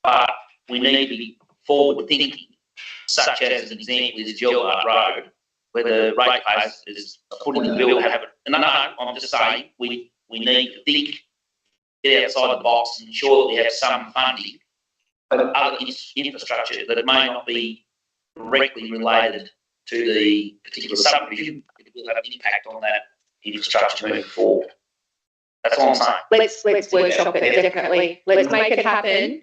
but we need to be forward thinking, such as an example is Gillard Road, where the ratepayers is putting the bill to have it. And I'm just saying we need to think, get outside the box and ensure that we have some funding for other infrastructure that may not be directly related to the particular subdivision. It will have an impact on that infrastructure moving forward. That's all I'm saying.
Let's workshop it, definitely. Let's make it happen.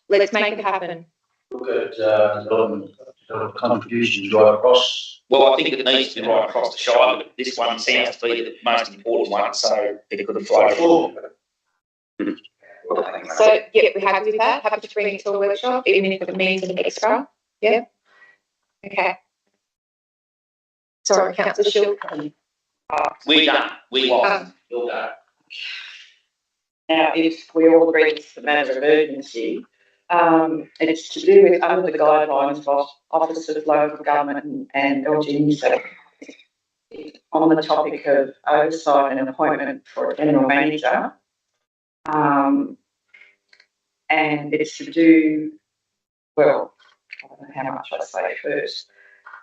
Let's make it happen.
Look at development contributions right across.
Well, I think it needs to be right across the Shire, but this one sounds to be the most important one, so it could have flowed forward.
So, yeah, we're happy with that. Happy to bring it to a workshop, even if it means an extra. Yeah. Okay. Sorry, Councillor Shield.
We done. We lost. You're done.
Now, if we all agree it's a matter of urgency, it's to do with under the guidelines of Office of Local Government and LG on the topic of oversight and appointment for a general manager. And it's to do, well, I don't know how much I say first.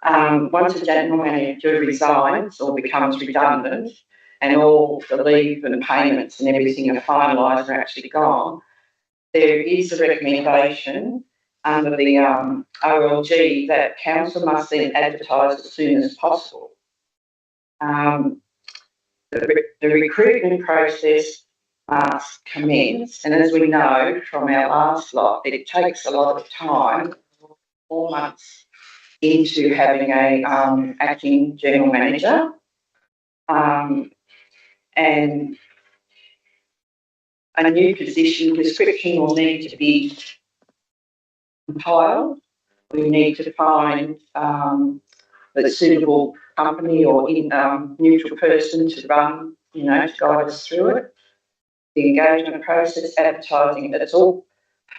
Once a general manager resigns or becomes redundant and all the leave and payments and everything are finalised and are actually gone, there is a recommendation under the OLG that council must then advertise as soon as possible. The recruitment process must commence, and as we know from our last lot, it takes a lot of time, 4 months into having a acting general manager, and a new position description will need to be compiled. We need to find a suitable company or neutral person to run, to guide us through it. The engagement process, advertising, that's all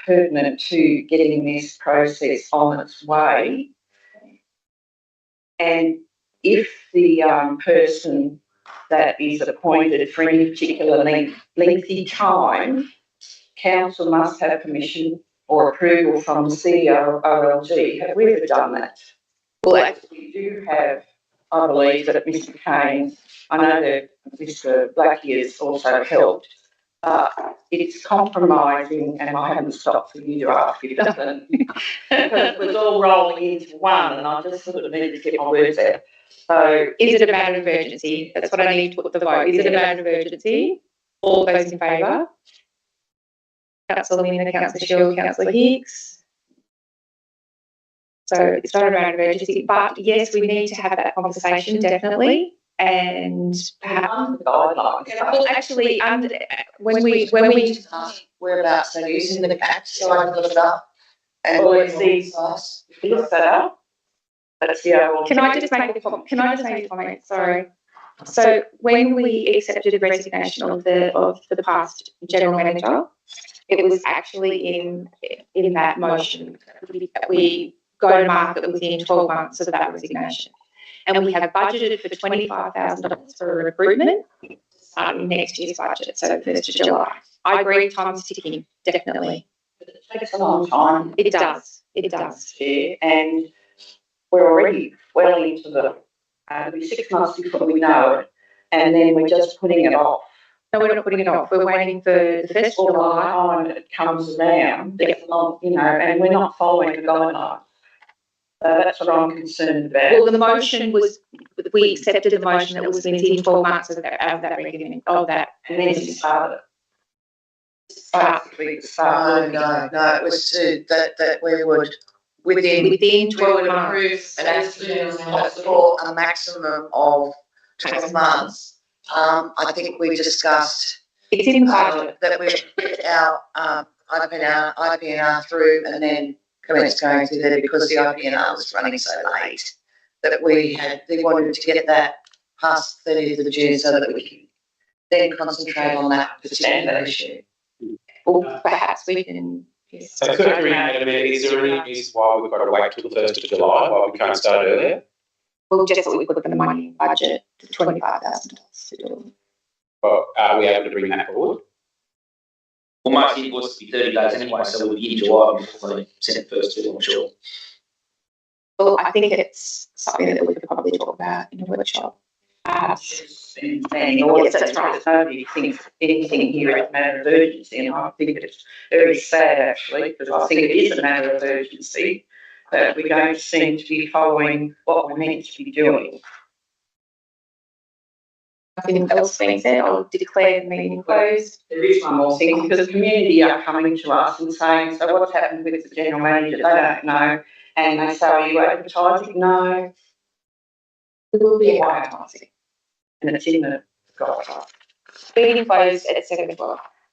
pertinent to getting this process on its way. And if the person that is appointed for any particular lengthy time, council must have permission or approval from the CEO of OLG. Have we ever done that? Well, actually, we do have, I believe, that Mr. Kane, I know that Mr. Blackie has also helped, it's compromising, and I haven't stopped for you to ask if it doesn't, because it was all rolling into one, and I just sort of needed to get my words out. So,
Is it a matter of urgency? That's what I need to put the vote. Is it a matter of urgency? All those in favour? Councillor Linda, Councillor Shield, Councillor Hicks. So it's not a matter of urgency, but yes, we need to have that conversation, definitely. And perhaps
guidelines.
well, actually, when we
Whereabouts they're using the act, so I can look it up. And
Well, it's these-
size.
look that up. That's the overall.
can I just make a comment? Sorry. So when we accepted the resignation of the past general manager, it was actually in that motion that we go to market within 12 months of that resignation. And we have budgeted for $25,000 for recruitment in next year's budget, so the 1st of July. I agree, time's ticking, definitely.
It takes a long time.
It does.
Yeah, and we're already well into it'll be 6 months before we know it, and then we're just putting it off.
No, we're not putting it off. We're waiting for the 1st of
Or by the
July.
time it comes around, there's a long, and we're not following the guidelines. So that's what I'm concerned about.
Well, the motion was, we accepted the motion that was within 12 months of that regulation, of that.
And then it started. Basically, it
No,
started.
no, it was that we would, within
Within
we
12
would
months.
approve an action for a maximum of 12 months. I think we discussed
It's in the budget.
that we put our IPNR through and then commenced going through there because the IPNR was running so late that they wanted to get that past 30th of June so that we can then concentrate on that particular issue.
Well, perhaps we can. Yes.
So quickly, Madam Mayor, is there any reason why we've got to wait till the 1st of July, why we can't start earlier?
Well, just that we put the money in budget to $25,000 to do it.
Or are we able to bring that forward?
Well, most invoices be 30 days anyway, so we'll be in July before they send it first to, I'm sure.
Well, I think it's something that we could probably talk about in a workshop.
Planning audits, that's right. Nobody thinks anything here is a matter of urgency, and I think it's very sad actually, because I think it is a matter of urgency that we don't seem to be following what we're meant to be doing.
Nothing else being said, I'll declare the meeting closed.
There is one more thing, because the community are coming to us and saying, so what's happened with the general manager? They don't know. And they say, are you advertising? No.
There will be advertising.
And it's in the guidelines.
Meeting closed at 7 o'clock.